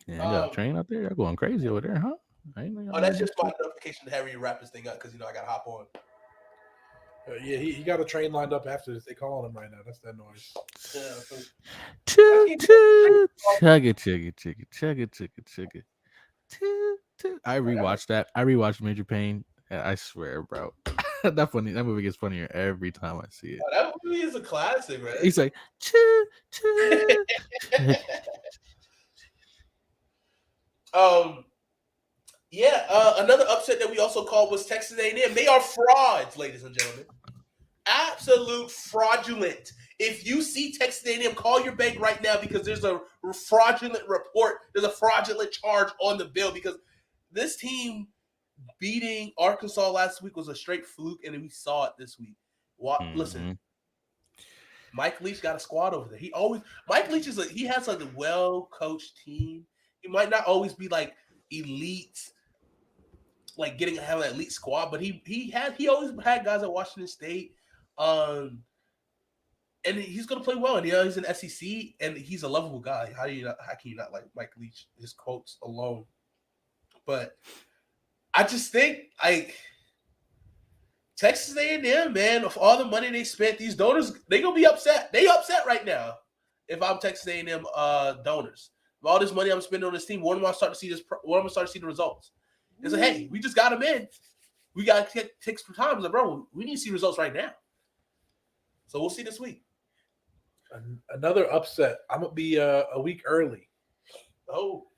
Yeah, you got a train out there. You're going crazy over there, huh? That's just my notification to have you wrap this thing up because I got to hop on. Yeah, he got a train lined up after this. They calling him right now. That's that noise. Choo choo, chugga. I rewatched that. I rewatched Major Payne, and I swear, bro, that movie gets funnier every time I see it. That movie is a classic, man. He's like choo choo. Another upset that we also called was Texas A&M. They are frauds, ladies and gentlemen. Absolute fraudulent. If you see Texas A&M, call your bank right now because there's a fraudulent report. There's a fraudulent charge on the bill because this team beating Arkansas last week was a straight fluke, and we saw it this week. Listen, Mike Leach got a squad over there. Mike Leach he has like a well-coached team. He might not always be like elite, like having an elite squad, but he always had guys at Washington State, and he's gonna play well. And he's an SEC, and he's a lovable guy. How can you not like Mike Leach? His quotes alone, but I just think like Texas A&M, man, of all the money they spent, these donors they gonna be upset. They upset right now. If I'm Texas A&M donors. All this money I'm spending on this team, when am I start to see the results? It's like, hey, we just got them in. We got to take some time. It's like, bro, we need to see results right now. So we'll see this week. Another upset. I'm gonna be a week early. Oh,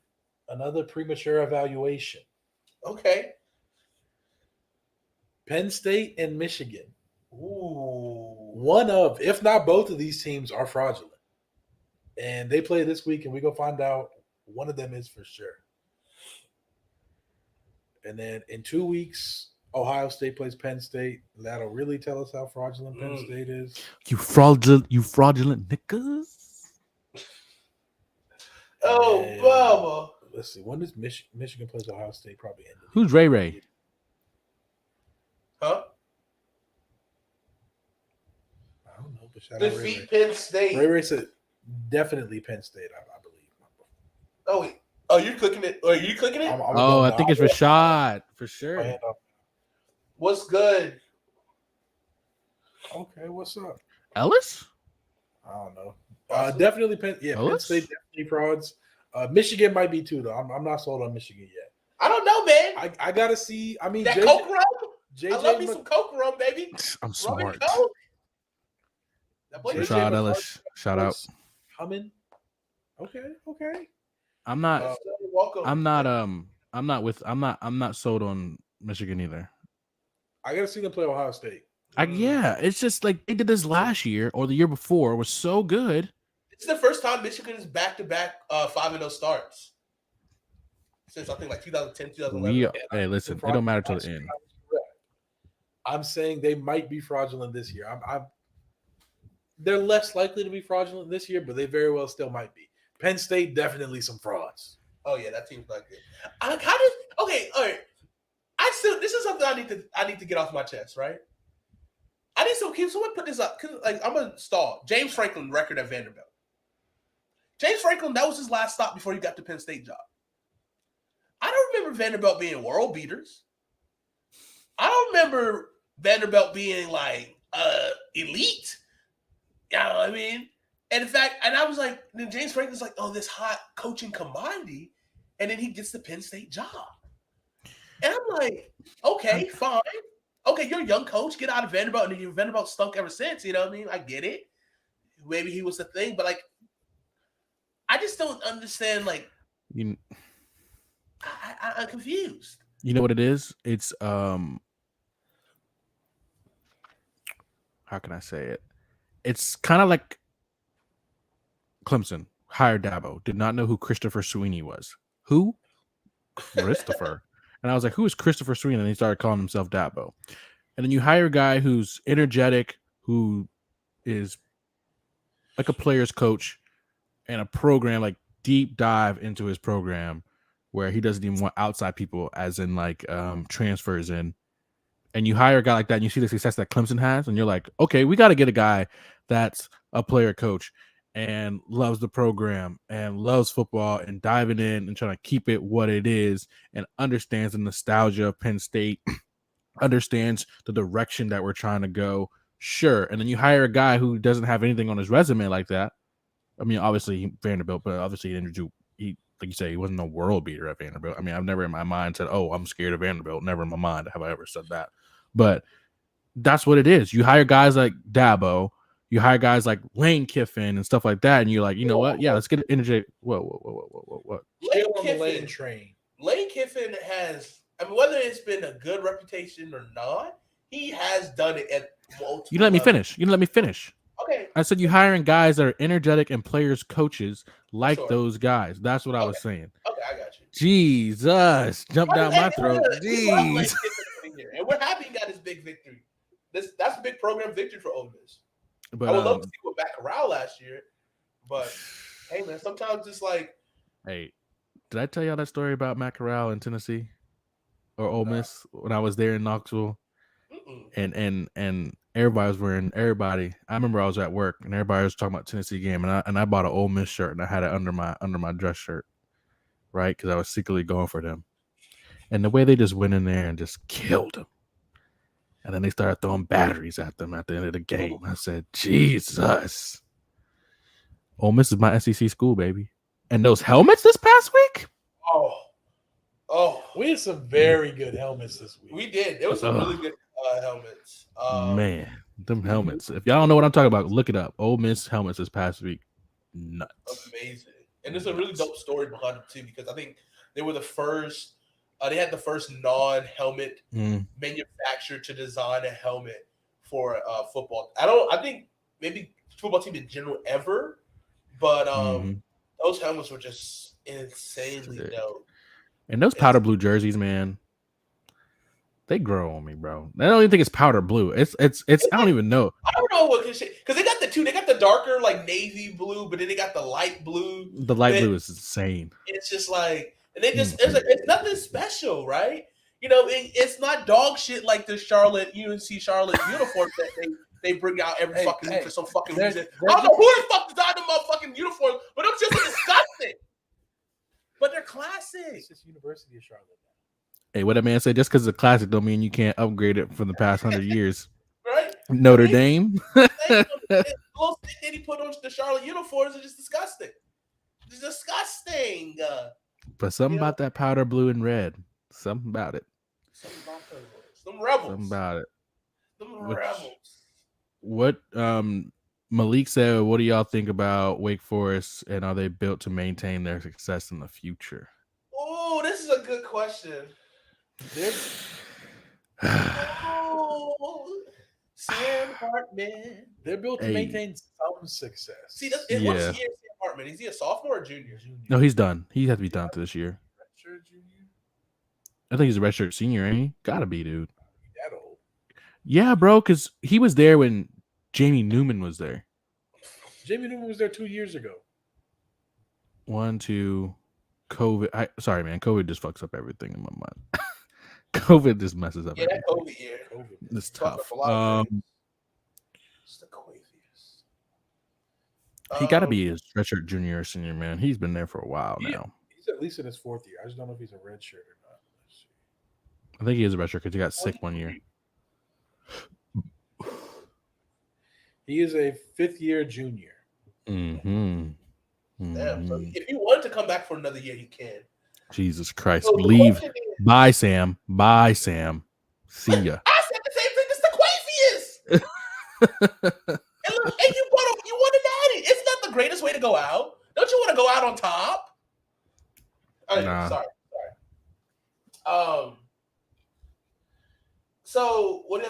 another premature evaluation. Okay. Penn State and Michigan. Ooh. One of, if not both of these teams are fraudulent. And they play this week, and we go find out one of them is for sure. And then in 2 weeks, Ohio State plays Penn State. That'll really tell us how fraudulent Penn State is. You fraudulent niggas. Oh, Bubba. Let's see. When does Michigan plays Ohio State? Probably end. Who's Ray Ray? Huh? I don't know. But defeat Penn State. Ray said definitely Penn State, I believe. Oh, wait. Oh, you're clicking it? Are you clicking it? I think it's Rashad for sure. What's good? Okay, what's up? Ellis? I don't know. Definitely Penn. Yeah, Ellis? Penn State definitely frauds. Michigan might be too, though. I'm not sold on Michigan yet. I don't know, man. I gotta see. I mean, that Coke rum. JJ I love me some Coke rum, baby. I'm smart. Rashad Ellis, shout out. Humming. Okay. I'm not sold on Michigan either. I got to see them play Ohio State. Yeah, it's just like they did this last year or the year before was so good. It's the first time Michigan is back-to-back 5-0 starts since I think like 2010, 2011. Hey, listen, it don't matter till the end. I'm saying they might be fraudulent this year. They're less likely to be fraudulent this year, but they very well still might be. Penn State, definitely some frauds. Oh yeah, that team's not good. Okay, all right. This is something I need to get off my chest, right? Can someone put this up? Like I'm gonna stall. James Franklin record at Vanderbilt. James Franklin, that was his last stop before he got the Penn State job. I don't remember Vanderbilt being world beaters. I don't remember Vanderbilt being like elite. You know what I mean? And in fact, I was like, then James Franklin's like, oh, this hot coaching commodity, and then he gets the Penn State job. And I'm like, okay, fine. Okay, you're a young coach. Get out of Vanderbilt, and then your Vanderbilt stunk ever since. You know what I mean? I get it. Maybe he was the thing, but like, I just don't understand. Like, I'm confused. You know what it is? It's how can I say it? It's kind of like Clemson hired Dabo, did not know who Christopher Sweeney was. Who? Christopher. And I was like, who is Christopher Sweeney? And he started calling himself Dabo. And then you hire a guy who's energetic, who is like a player's coach and a program, like deep dive into his program where he doesn't even want outside people, as in like transfers in. And you hire a guy like that and you see the success that Clemson has, and you're like, okay, we got to get a guy that's a player coach and loves the program and loves football and diving in and trying to keep it what it is and understands the nostalgia of Penn State, understands the direction that we're trying to go. Sure. And then you hire a guy who doesn't have anything on his resume like that. I mean, obviously Vanderbilt, but obviously he like you say, he wasn't a world beater at Vanderbilt. I mean, I've never in my mind said, oh, I'm scared of Vanderbilt. Never in my mind have I ever said that. But that's what it is. You hire guys like Dabo, you hire guys like Lane Kiffin and stuff like that, and you're like, you know what? Yeah, let's get energy. What? Lane train. Lane Kiffin has, I mean, whether it's been a good reputation or not, he has done it at multiple You let me finish. You let me finish. Okay. I said you hiring guys that are energetic and players coaches like those guys. That's what I was saying. Okay, I got you. Jesus, jump down my throat. Jeez. And we're happy he got his big victory. That's a big program victory for Ole Miss. But I would love to see what back around last year, but hey, man, sometimes it's like. Hey, did I tell y'all that story about Matt Corral in Tennessee or Ole Miss when I was there in Knoxville? And everybody was wearing I remember I was at work and everybody was talking about Tennessee game, and I bought an Ole Miss shirt and I had it under my dress shirt, right? Because I was secretly going for them. And the way they just went in there and just killed them. And then they started throwing batteries at them at the end of the game. I said, Jesus. Ole Miss is my SEC school, baby. And those helmets this past week? Oh. We had some very good helmets this week. We did. There was some really good helmets. Man, them helmets. If y'all don't know what I'm talking about, look it up. Ole Miss helmets this past week. Nuts. Amazing. And there's a really dope story behind them, too, because I think they were the first. They had the first non-helmet manufacturer to design a helmet for football. I think maybe football team in general ever, but those helmets were just insanely dope. And those powder blue jerseys, man, they grow on me, bro. I don't even think it's powder blue. It's I don't even know. I don't know what because they got the two. They got the darker like navy blue, but then they got the light blue. The light blue is insane. It's just like. And they just, it's nothing special, right? You know, it's not dog shit like the UNC Charlotte uniforms that they bring out every fucking week for some fucking reason. I don't know who the fuck designed them motherfucking uniforms, but they're just disgusting. But they're classic. It's just University of Charlotte. Hey, what that man said, just because it's a classic don't mean you can't upgrade it from the past 100 years. Right? Notre Dame. The little stick that he put on the Charlotte uniforms are just disgusting. It's disgusting. But something about that powder blue and red. Something about it. Something about those. Some rebels. Something about it. Some rebels. What Malik said, what do y'all think about Wake Forest, and are they built to maintain their success in the future? Oh, this is a good question. Oh, Sam Hartman. They're built to Hey. maintain some success. See, what's Yeah. year Sam Hartman? Is he a sophomore or junior? No, he's done. He has to be done after this year. Redshirt junior? I think he's a redshirt senior, ain't he? Gotta be, dude. That old. Yeah, bro, because he was there when Jamie Newman was there. Jamie Newman was there 2 years ago. 1, 2, COVID. Sorry, man. COVID just fucks up everything in my mind. COVID just messes up Yeah, that everything. COVID year. COVID. It's Fucked tough. up a lot of things. It's the Quavius. He got to be a redshirt junior or senior, man. He's been there for a while Yeah. now. He's at least in his 4th year. I just don't know if he's a red shirt or not. Let's see. I think he is a redshirt because he got sick 1 year. He is a 5th year junior. Mm-hmm. Damn, so if he wanted to come back for another year, he can. Jesus Christ. So the Leave. question is- Bye, Sam. Bye, Sam. See ya. I said the same thing as the Quavius. And look, and you want to natty. It's not the greatest way to go out. Don't you want to go out on top? Nah. Sorry. So what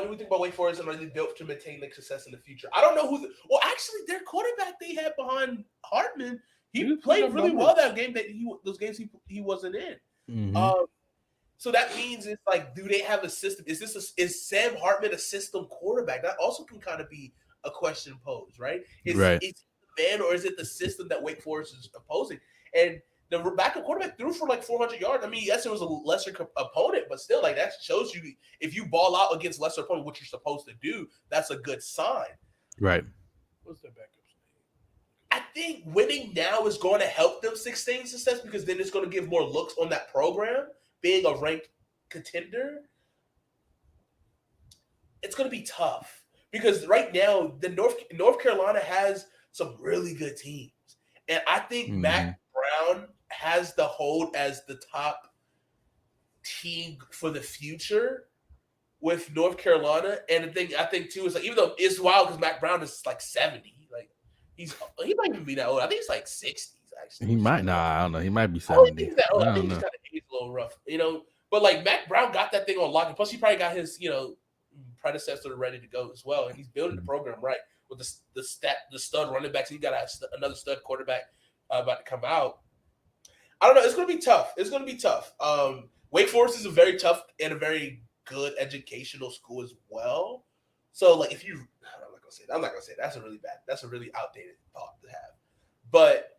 do we think about Wake Forest and are they built to maintain like success in the future? I don't know who. Well, actually, their quarterback they had behind Hartman, he played really well that game. Those games he wasn't in. Mhm. So that means it's like, do they have a system? Is Sam Hartman a system quarterback? That also can kind of be a question posed, right? Is Right. it the man or is it the system that Wake Forest is opposing? And the backup quarterback threw for like 400 yards. I mean, yes, it was a lesser opponent, but still, like that shows you if you ball out against lesser opponent, what you're supposed to do. That's a good sign. Right. What's their backup's name? I think winning now is going to help them sustain success because then it's going to give more looks on that program being a ranked contender. It's going to be tough because right now the North Carolina has some really good teams, and I think Mac Brown has the hold as the top team for the future with North Carolina. And the thing I think too is like, even though it's wild because Mac Brown is like 70, like he might even be that old. I think it's like 60s actually. He might. Nah, I don't know. He might be I don't 70. think he's that old. I I think don't he's know. kind of aged a little rough, you know. But like Mac Brown got that thing on lock, and plus he probably got his, predecessor ready to go as well, and he's building the program right with the stud running backs. He got another stud quarterback about to come out. I don't know. It's going to be tough. It's going to be tough. Wake Forest is a very tough and a very good educational school as well. So like, I'm not gonna say that. That's a really outdated thought to have. But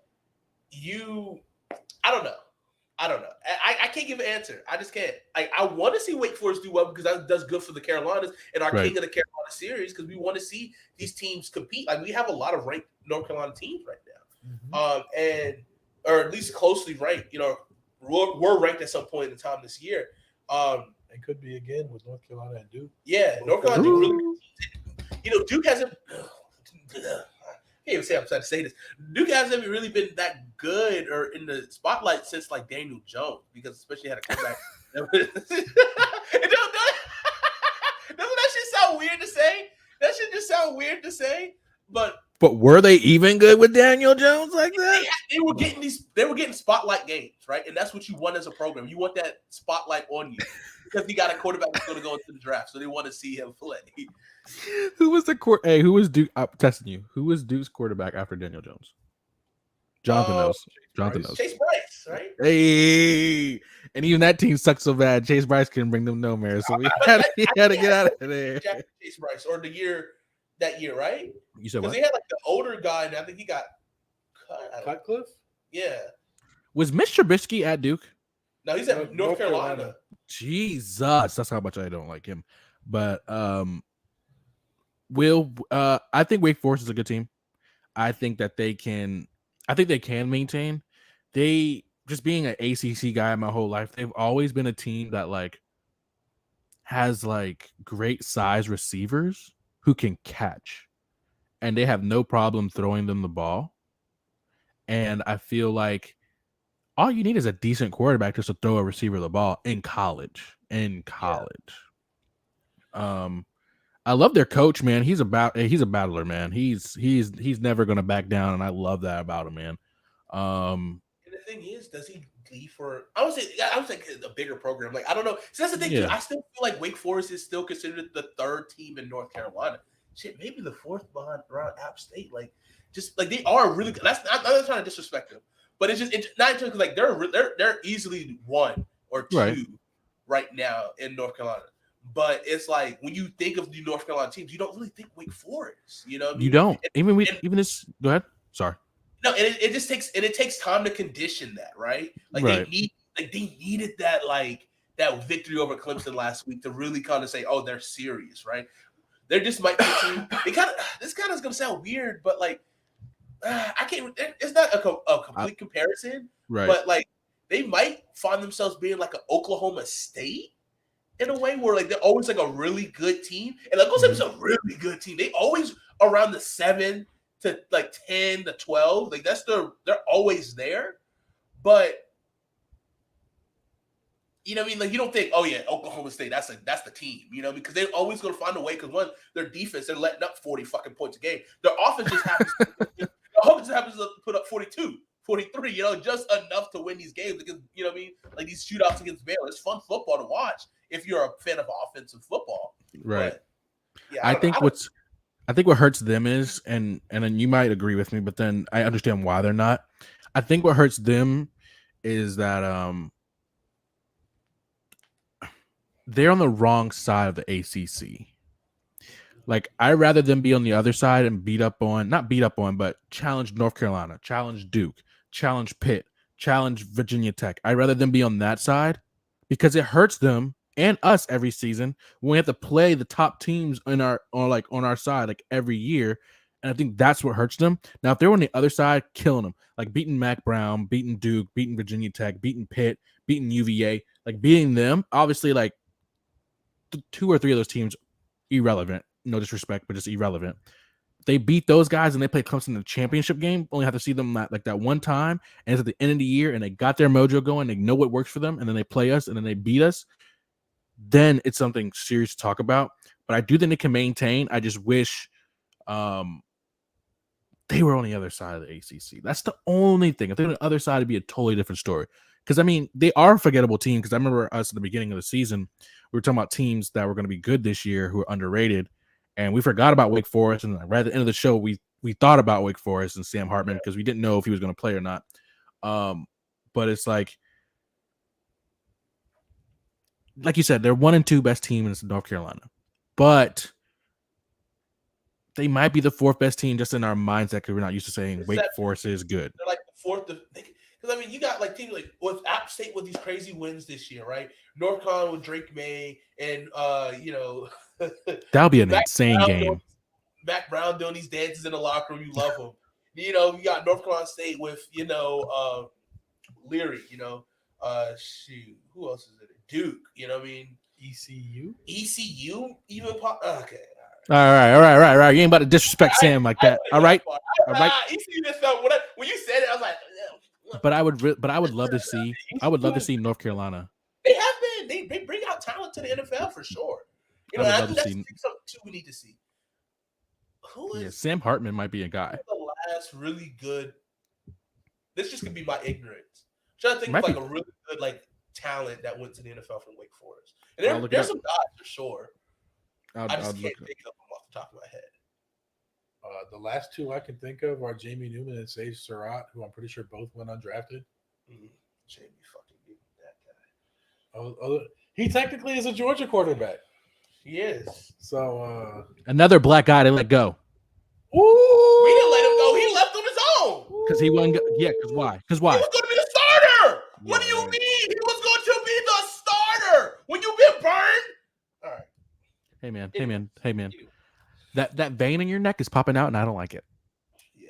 I don't know. I can't give an answer. I just can't. I want to see Wake Forest do well because that does good for the Carolinas and our Right. King of the Carolina series because we want to see these teams compete. Like we have a lot of ranked North Carolina teams right now, or at least closely ranked. We're ranked at some point in time this year. It could be again with North Carolina and Duke. Yeah, North Carolina Duke really. Duke hasn't. I can't even say I'm trying to say this. Duke hasn't really been that good or in the spotlight since like Daniel Jones, because especially had a quarterback. Doesn't that shit sound weird to say? That shit just sound weird to say. But were they even good with Daniel Jones like that? they were getting spotlight games, right? And that's what you want as a program. You want that spotlight on you because you got a quarterback that's going to go into the draft, so they want to see him play. Who was the Hey, who was Duke? I'm testing you. Who was Duke's quarterback after Daniel Jones? Jonathan knows. Jonathan knows. Chase Bryce, right? Hey, and even that team sucked so bad. Chase Bryce couldn't bring them nowhere, so we had to get out of there. Chase Bryce, or that year, right? You said Because what? they had like the older guy, and I think he got cut. Cutcliffe? Yeah. Was Mitch Trubisky at Duke? No, he's at North Carolina. Jesus, that's how much I don't like him. But I think Wake Forest is a good team. I think they can maintain. They, just being an ACC guy my whole life, they've always been a team that like has like great size receivers who can catch, and they have no problem throwing them the ball. And I feel like all you need is a decent quarterback just to throw a receiver the ball in college. I love their coach, man. He's a battler, man. He's never gonna back down, and I love that about him, man. And the thing is, does he leave for. I would say a bigger program. Like I don't know. So that's the thing too. Yeah. I still feel like Wake Forest is still considered the third team in North Carolina. Shit, maybe the fourth behind around App State. Like just like they are really good. That's I'm not trying to disrespect them, but it's just not because like they're easily 1 or 2 right now in North Carolina. But it's like when you think of the North Carolina teams, you don't really think Wake Forest. You know, what I mean? You don't. And Even this. Go ahead. Sorry. no, and it just takes time to condition that, right? Like Right. they needed that victory over Clemson last week to really kind of say, oh, they're serious, right? There just might be a team. This kind of is gonna sound weird, but like I can't. It's not a complete comparison, Right. but like they might find themselves being like an Oklahoma State in a way where like they're always like a really good team, and like Oklahoma State's a really good team. They always around the 7 to like 10 to 12. Like they're always there. But you know what I mean? Like you don't think, oh yeah, Oklahoma State, that's the team, you know, because they're always gonna find a way because one, their defense, they're letting up 40 fucking points a game. Their offense just happens to put up 42, 43, you know, just enough to win these games because you know what I mean? Like these shootouts against Baylor. It's fun football to watch if you're a fan of offensive football. Right. But, yeah, I think what hurts them is, and then you might agree with me, but then I understand why they're not. I think what hurts them is that they're on the wrong side of the ACC. Like I'd rather them be on the other side and not beat up on, but challenge North Carolina, challenge Duke, challenge Pitt, challenge Virginia Tech. I'd rather them be on that side because it hurts them and us every season when we have to play the top teams on our side like every year. And I think that's what hurts them. Now, if they're on the other side, killing them, like beating Mac Brown, beating Duke, beating Virginia Tech, beating Pitt, beating UVA, like beating them, obviously like 2 or 3 of those teams, irrelevant. No disrespect, but just irrelevant. They beat those guys and they play Clemson in the championship game. Only have to see them like that one time, and it's at the end of the year, and they got their mojo going. They know what works for them, and then they play us, and then they beat us. Then it's something serious to talk about. But I do think they can maintain. I just wish they were on the other side of the ACC. That's the only thing. If they're on the other side, it'd be a totally different story. Because, I mean, they are a forgettable team. Because I remember us at the beginning of the season, we were talking about teams that were going to be good this year who are underrated. And we forgot about Wake Forest. And right at the end of the show, we thought about Wake Forest and Sam Hartman because we didn't know if he was going to play or not. But it's like you said, they're 1 and 2 best teams in North Carolina. But they might be the 4th best team just in our mindset because we're not used to saying Wake Forest is good. They're like the 4th. Because I mean, you got like teams like with App State with these crazy wins this year, right? North Carolina with Drake May and you know that'll be an insane game. Mac Brown doing these dances in the locker room, you love him. You know, you got North Carolina State with Leary. You know, shoot, who else is it? Duke. You know what I mean? ECU even pop. Okay. All right. You ain't about to disrespect Sam like that. All right. ECU did something. When you said it, I was like. But I would love to see. I would love to see North Carolina. They have been. They bring out talent to the NFL for sure. You know, I think that's something too we need to see. Who is? Yeah, Sam Hartman might be a guy. The last really good. This just could be my ignorance. I'm trying to think of like a really good like talent that went to the NFL from Wake Forest. And there's some guys for sure. I just can't think of them off the top of my head. The last 2 I can think of are Jamie Newman and Sage Surratt, who I'm pretty sure both went undrafted. Jamie fucking that guy. He technically is a Georgia quarterback. He is. So another black guy to let go. Ooh, we didn't let him go. He left on his own. Because he wasn't. Yeah. Because why? Because why? He was going to be the starter. Yeah, what do you mean? He was going to be the starter when you get burned. All right. Hey man. That vein in your neck is popping out, and I don't like it. Yeah.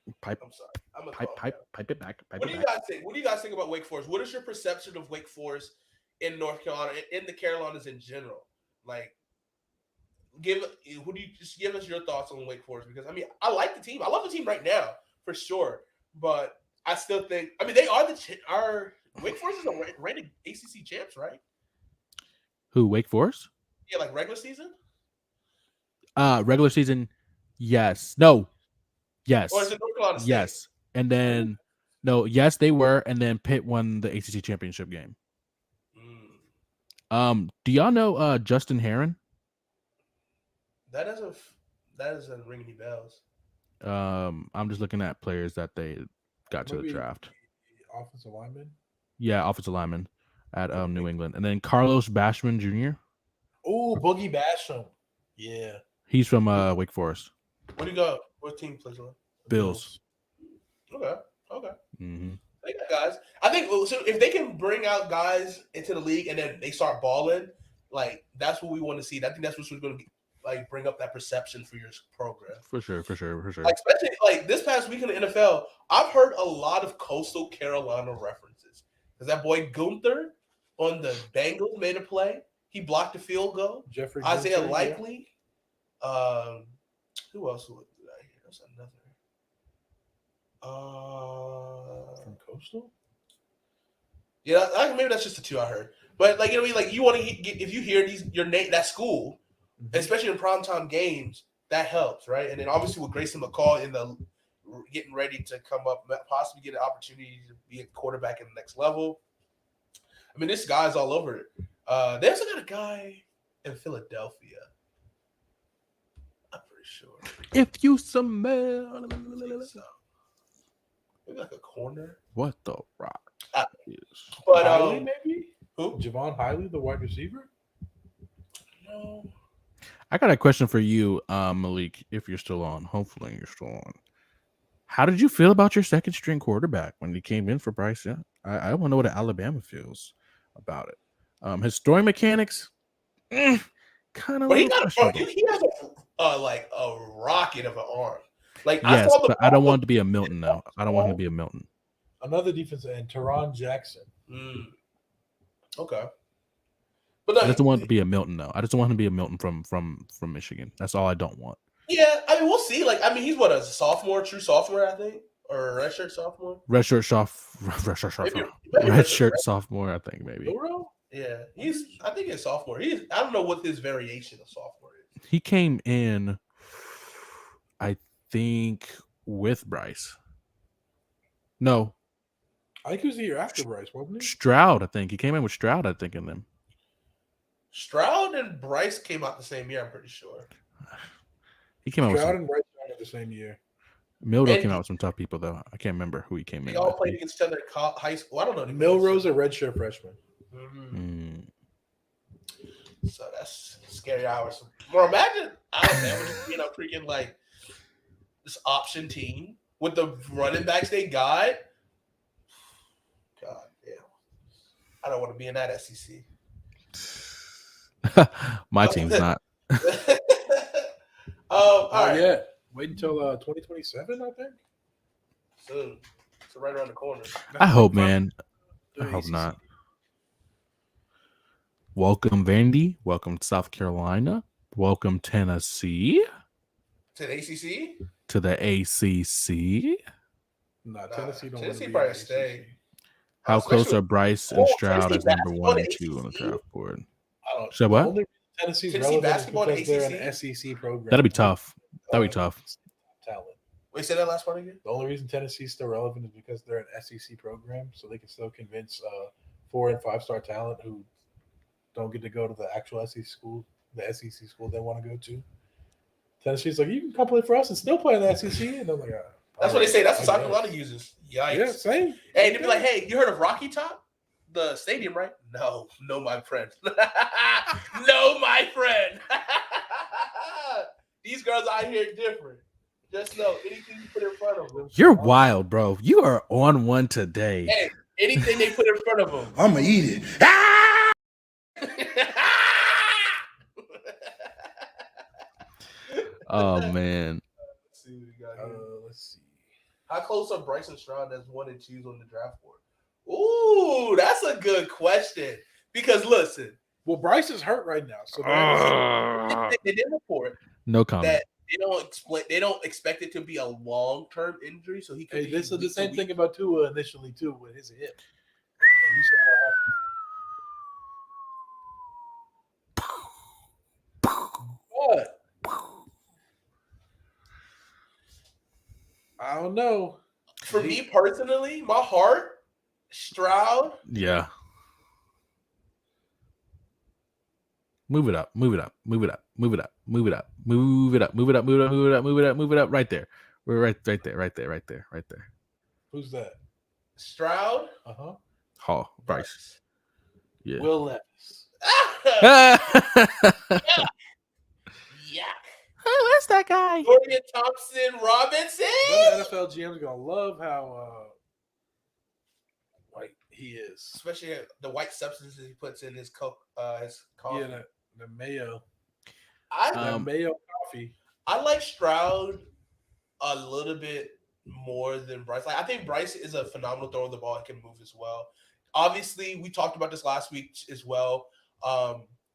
I'm sorry. Pipe it back. What do you guys think? What do you guys think about Wake Forest? What is your perception of Wake Forest in North Carolina, in the Carolinas in general? Like, give us your thoughts on Wake Forest? Because I mean, I like the team. I love the team right now for sure. But I still think, I mean, they are Wake Forest is a rated ACC champs, right? Who? Wake Forest? Yeah, like regular season. Regular season, yes. No. Yes. Or is it North Carolina State? Yes. And then No, yes, they were, and then Pitt won the ACC championship game. Do y'all know Justin Heron? That doesn't ring any bells. I'm just looking at players that they got to the Maybe draft. offensive lineman. Yeah, offensive lineman at New England, and then Carlos Basham Jr. Oh, Boogie Basham. Yeah. He's from Wake Forest. Where do you go? What team plays on? Bills. Okay. Mm-hmm. They got guys. I think so if they can bring out guys into the league and then they start balling, like that's what we want to see. I think that's what's going to like bring up that perception for your program. For sure. Like especially like this past week in the NFL, I've heard a lot of Coastal Carolina references. Because that boy Gunther on the Bengals made a play. He blocked a field goal. Jeffrey Isaiah Gunther, Likely. Who else did I hear? That's another. from Coastal. Yeah, maybe that's just the two I heard. But like you know, what I mean, like you want to if you hear your name that school, especially in primetime games, that helps, right? And then obviously with Grayson McCall in the getting ready to come up, possibly get an opportunity to be a quarterback in the next level. I mean, this guy's all over it. They also got a guy in Philadelphia. I'm pretty sure. If you smell, So. Maybe like a corner. what the rock is? But Hiley, maybe who? Javon Hiley, the wide receiver. No. I got a question for you, Malik. If you're still on, hopefully you're still on. How did you feel about your second string quarterback when he came in for Bryce Young? I want to know what Alabama feels about it. His throwing mechanics, kind of. But he has a rocket of an arm. Like Yes, I saw the but I don't want it to be a Milton though. I don't want him to be a Milton. Another defensive end, Teron Jackson. Okay. But no, I just don't want it to be a Milton though. I just don't want him to be a Milton from Michigan. That's all I don't want. yeah, I mean we'll see. Like I mean he's what a sophomore, true sophomore, I think, or a redshirt sophomore. Redshirt sophomore, I think maybe. Yeah, I think he's sophomore. I don't know what his variation of sophomore is. He came in, I think, with Bryce. No, I think he was the year after Bryce, wasn't he? Stroud. I think he came in with Stroud. I think in them. Stroud and Bryce came out the same year. I'm pretty sure. He came out with Stroud some, and Bryce the same year. Milrow came out with some tough people though. I can't remember who he came They in. all with. played against each other at high school. I don't know. Milrow's a redshirt freshman. So that's scary hours. Well, imagine Alabama just being a freaking like this option team with the running backs they got. God damn. I don't want to be in that SEC. My team's not. All right. Yeah. Wait until 2027, I think. Soon. So right around the corner. I hope, man. I hope not. Welcome, Vandy. Welcome, South Carolina. Welcome, Tennessee. To the ACC? To the ACC. No, Tennessee don't. Tennessee probably stay. How close are Bryce and Stroud as number basketball 1 and to 2 on the ACC? draft board? I don't. Say what? The only reason Tennessee's Tennessee relevant basketball is because to they're an SEC program. That'd be tough. That'd be tough. Talent. Wait, say that last part again? The only reason Tennessee's still relevant is because they're an SEC program, so they can still convince 4- and 5-star talent who don't get to go to the actual SEC school, they want to go to. Tennessee's like, you can come play for us and still play in the SEC, and they're like, That's what they say. That's what I South Carolina uses. Yikes. Yeah, same. Hey, they'd be like, hey, you heard of Rocky Top? The stadium, right? No, my friend. No, my friend. These girls out here different. Just know anything you put in front of them. You're wild, bro. You are on one today. Hey, anything they put in front of them. I'm going to eat it. Oh, man. Let's see what we got here. Let's see. How close are Bryce and Stroud as 1 and 2s on the draft board? Ooh, that's a good question. Because listen, Well, Bryce is hurt right now, so they did report No comment. that they don't expect it to be a long-term injury, so he could. hey, be this is the week to same week. thing about Tua initially too with his hip. What? I don't know. For me personally, my heart, Stroud. Yeah. Move it up. Move it up. Move it up. Move it up. Move it up. Move it up. Move it up. Move it up. Move it up. Move it up. Move it up. Right there. We're right there. Right there. Right there. Right there. Who's that? Stroud. Uh-huh. Hall. Bryce. Yeah. Will Levis. Yeah. Where's that guy? Dorian Thompson Robinson. The NFL GM's gonna love how white he is. Especially the white substances he puts in his coffee. Yeah, the mayo. I Mayo coffee. I like Stroud a little bit more than Bryce. Like I think Bryce is a phenomenal thrower of the ball and can move as well. Obviously, we talked about this last week as well.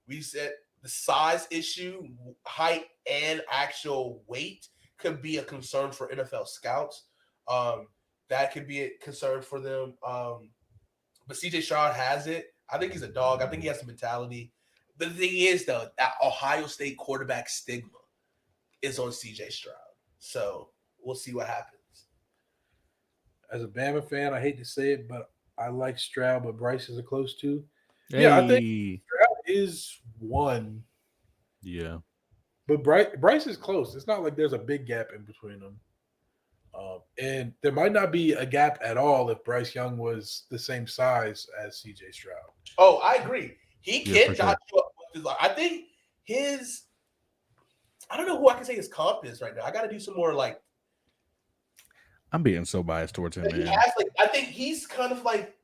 We said the size issue, height, and actual weight could be a concern for NFL scouts. That could be a concern for them. But CJ Stroud has it. I think he's a dog. I think he has the mentality. But the thing is, though, that Ohio State quarterback stigma is on CJ Stroud. So we'll see what happens. As a Bama fan, I hate to say it, but I like Stroud, but Bryce is a close two. Hey. Yeah, I think Stroud is one. Yeah. But Bryce is close. It's not like there's a big gap in between them. And there might not be a gap at all if Bryce Young was the same size as CJ Stroud. Oh, I agree. He Yeah, can for sure. dodge you up with his, I think I don't know who I can say his comp is right now. I got to do some more like. I'm being so biased towards him, He man. has like I think he's kind of like.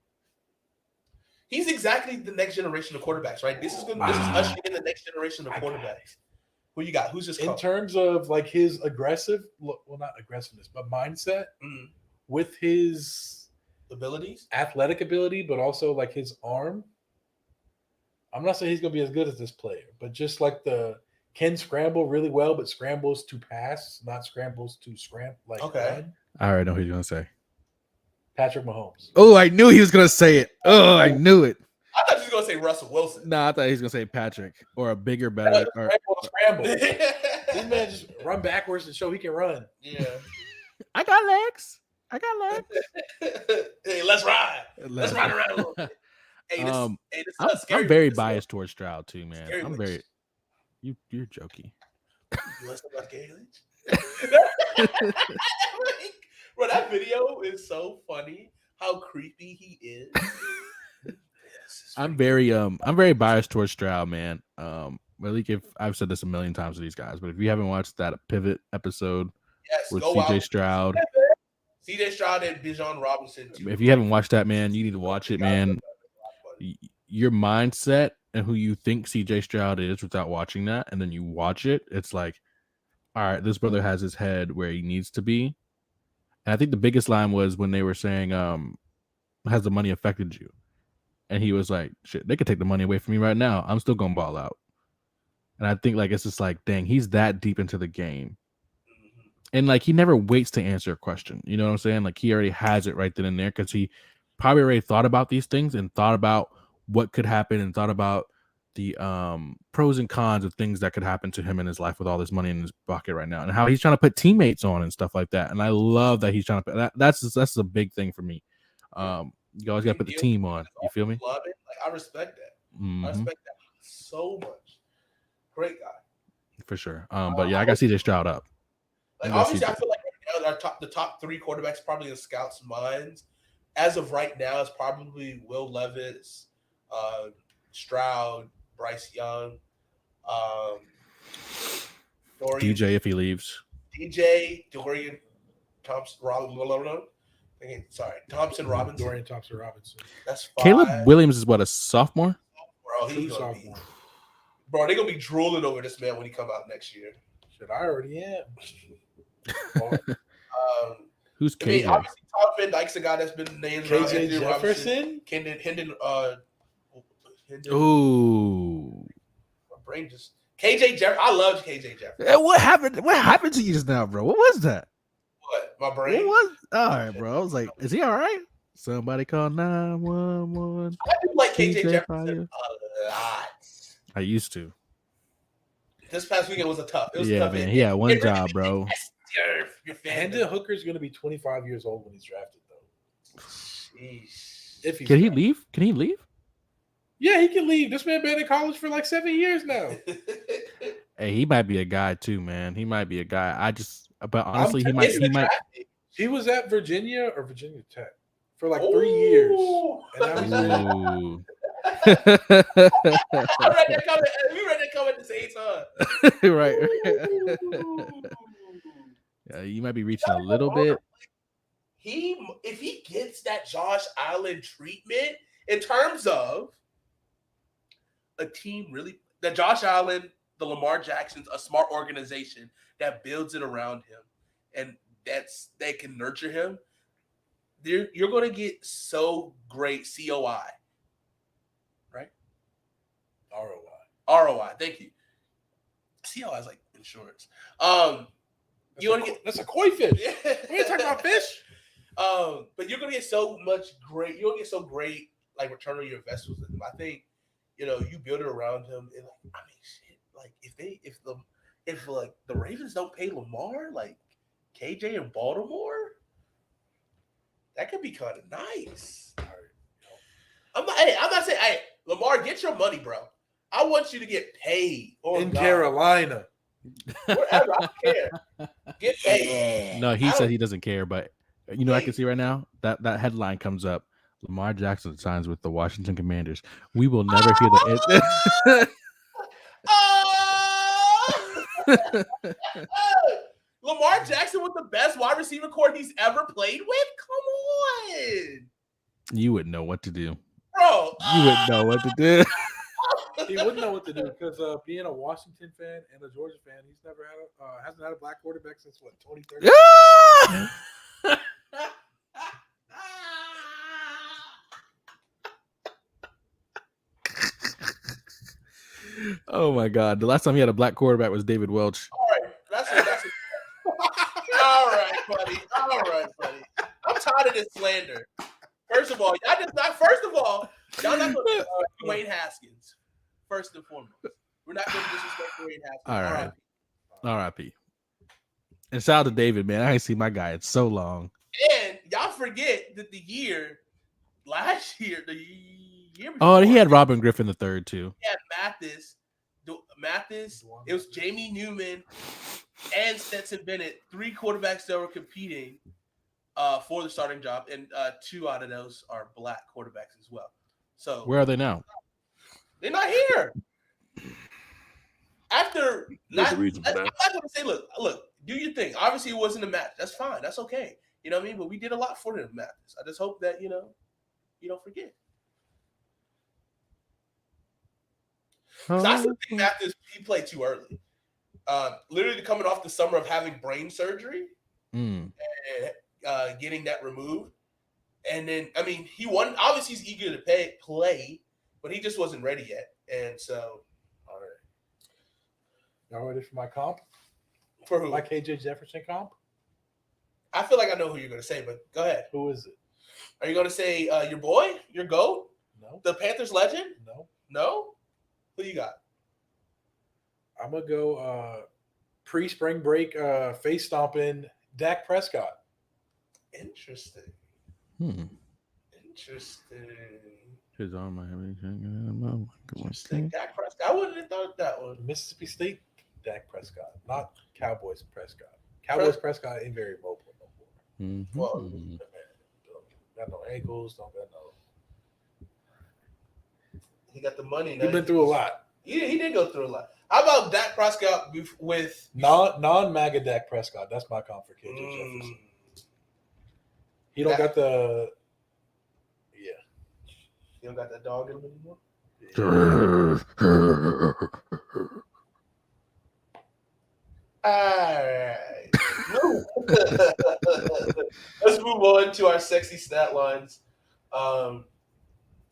He's exactly the next generation of quarterbacks, right? This is ushering in the next generation of quarterbacks. Who you got? Who's his In comp? terms of like his not aggressiveness, but mindset with his Abilities? athletic ability, but also like his arm. I'm not saying he's going to be as good as this player, but just like can scramble really well, but scrambles to pass, not scrambles to scramble. Like run. I already know who you're gonna say. Patrick Mahomes. Oh, I knew he was gonna say it. Oh, I knew it. I thought you were going to say Russell Wilson. No, I thought he was gonna say Patrick or a bigger, better. Or, Scramble. This man just run backwards and show he can run. Yeah. I got legs. I got legs. Hey, let's ride. Let's ride around a little bit. Hey, this is a scary I'm very week. biased towards Stroud too, man. Scary I'm week. very. You're jokey. You want to talk about Gay Lynch? Bro, that video is so funny. How creepy he is. I'm very biased towards Stroud, man. Really, if I've said this a million times to these guys, but if you haven't watched that Pivot episode Yes, with go CJ out. Stroud, CJ Stroud and Bijan Robinson. Too. if you haven't watched that, man, you need to watch it, man. Your mindset and who you think CJ Stroud is without watching that, and then you watch it, it's like, all right, this brother has his head where he needs to be. And I think the biggest line was when they were saying, has the money affected you? And he was like, shit, they could take the money away from me right now. I'm still gonna ball out. And I think like it's just like, dang, he's that deep into the game. And like he never waits to answer a question. You know what I'm saying? Like he already has it right then and there because he probably already thought about these things and thought about what could happen and thought about the pros and cons of things that could happen to him in his life with all this money in his pocket right now and how he's trying to put teammates on and stuff like that. And I love that he's trying to put that. That's a big thing for me. You always got to put the team on. You feel me? Love it. Like I respect that. Mhm. I respect that so much. Great guy. For sure. But yeah, I got CJ Stroud up. Like I got obviously, CJ. I feel like right now the top three quarterbacks probably in scouts' minds. As of right now, it's probably Will Levis, Stroud, Bryce Young, Dorian, DJ if he leaves. Dorian Thompson Robinson. Dorian Thompson Robinson. That's five. Caleb Williams is what, a sophomore? Bro, True he's gonna be, sophomore. bro, they're gonna be drooling over this man when he come out next year. Shit, I already am. Who's I mean, KJ? obviously, Tom Van Dyke's a guy that's been named around KJ Anthony Robinson. Jefferson? Hendon, Ooh. my brain just KJ Jefferson. I love KJ Jefferson. What happened? What happened to you just now, bro? What was that? What? My brain. What was? All right, bro. I was like, is he all right? Somebody call 911. I do like KJ TJ Jefferson a lot. I used to. This past weekend was a tough. It was a Yeah, tough man. hit. He had one It really job, bro. Your Hendon Hooker's going to be 25 years old when he's drafted, though. Jeez. If he's Can he drafted. leave? Can he leave? Yeah, he can leave. This man been in college for like 7 years now. Hey, he might be a guy too, man. He might be a guy. But honestly, he telling might. you, He might. He was at Virginia or Virginia Tech for like 3 years. Ooh. And now he's Ooh. I read that comment. We read that comment at the same time. Right. Yeah, you might be reaching a little bit. If he gets that Josh Allen treatment in terms of a team really that Josh Allen, the Lamar Jackson's a smart organization that builds it around him and they can nurture him. You're going to get so great COI, right? ROI. Thank you. COI is like insurance. You want to get that's a koi fish. We ain't talking about fish. But you're gonna get so much great. You're gonna get so great like return on your investments with him. I think you build it around him. And shit. Like if the Ravens don't pay Lamar, like KJ in Baltimore, that could be kind of nice. I'm not saying, hey, Lamar, get your money, bro. I want you to get paid In Carolina. Wherever, I don't care. Get paid. No, he said he doesn't care, but I can see right now that headline comes up. Lamar Jackson signs with the Washington Commanders. We will never hear the Lamar Jackson was the best wide receiver core he's ever played with? Come on. You would know what to do. Bro. You would know what to do. He wouldn't know what to do because being a Washington fan and a Georgia fan, he's never hasn't had a black quarterback since 2013. Oh my God! The last time he had a black quarterback was David Welch. All right, that's it. All right, buddy. I'm tired of this slander. First of all, y'all not going to Dwayne Haskins. First and foremost, we're not going to disrespect Dwayne Haskins. All right. R.I.P. And shout out to David, man. I ain't seen my guy in so long. And y'all forget that the year before, Oh, he had Robin Griffin III too. He had Mathis. It was Jamie Newman and Stetson Bennett, 3 quarterbacks that were competing for the starting job, and 2 out of those are black quarterbacks as well. So where are they now? They're not here. After There's a reason for that. I'm not going to say, look, do your thing. Obviously, it wasn't a match. That's fine. That's okay. You know what I mean? But we did a lot for them, Mathis. I just hope that, you don't forget. I still think Mathis, he played too early. Literally coming off the summer of having brain surgery and getting that removed. And then, he won. Obviously, he's eager to play, but he just wasn't ready yet. And so, all right. Y'all ready for my comp? For who? My KJ Jefferson comp? I feel like I know who you're going to say, but go ahead. Who is it? Are you going to say your boy, your GOAT? No. The Panthers legend? No. No? Who you got? I'm going to go pre-spring break face stomping Dak Prescott. Interesting. Interesting. His arm, Dak Prescott. I wouldn't have thought that one. Mississippi State Dak Prescott, not Cowboys Prescott. Cowboys Prescott ain't very mobile no more. Well, got no ankles, don't got no. He got the money now. He's been through a lot. Yeah, he did go through a lot. How about Dak Prescott with non-MAGA Dak Prescott? That's my comp for KJ Jefferson. He don't got the. Yeah. He don't got that dog in him anymore? All right. Let's move on to our sexy stat lines.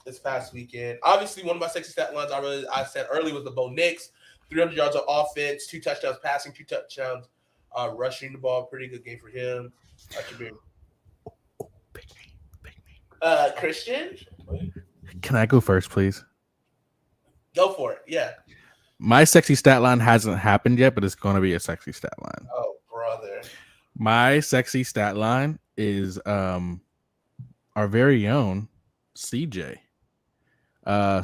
This past weekend, obviously, one of my sexy stat lines I said earlier was the Bo Nix, 300 yards of offense, 2 touchdowns passing, 2 touchdowns rushing the ball. Pretty good game for him. Christian, Can I go first, please? go for it. Yeah. My sexy stat line hasn't happened yet, but it's going to be a sexy stat line. Oh, brother. My sexy stat line is our very own CJ.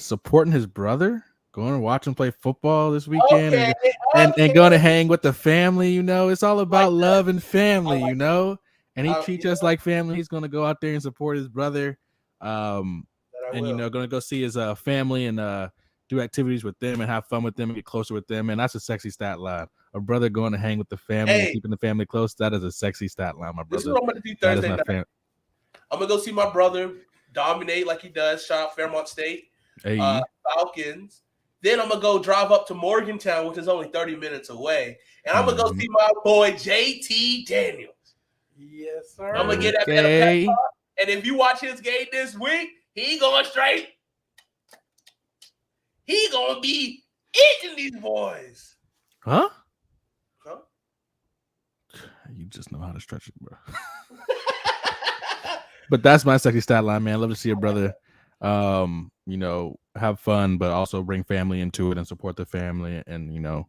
Supporting his brother, going to watch him play football this weekend, Okay, and okay. going to hang with the family. You know, it's all about love and family. like You know, and he treats you us like family. He's going to go out there and support his brother. And you know, going to go see his family and do activities with them and have fun with them and get closer with them. And that's a sexy stat line. A brother going to hang with the family and keeping the family close. That is a sexy stat line, my brother. This is what I'm going to do That is Thursday my night. I'm going to go see my brother dominate like he does. Shout out Fairmont State. Hey. Falcons. Then I'm going to go drive up to Morgantown, which is only 30 minutes away. And I'm going to go see my boy JT Daniels. Yes, sir. I'm going to get that man a pep talk. And if you watch his game this week, he going straight. He going to be eating these boys. Huh? You just know how to stretch it, bro. But that's my sexy stat line, man. Love to see a brother, you know, have fun, but also bring family into it and support the family. And, you know,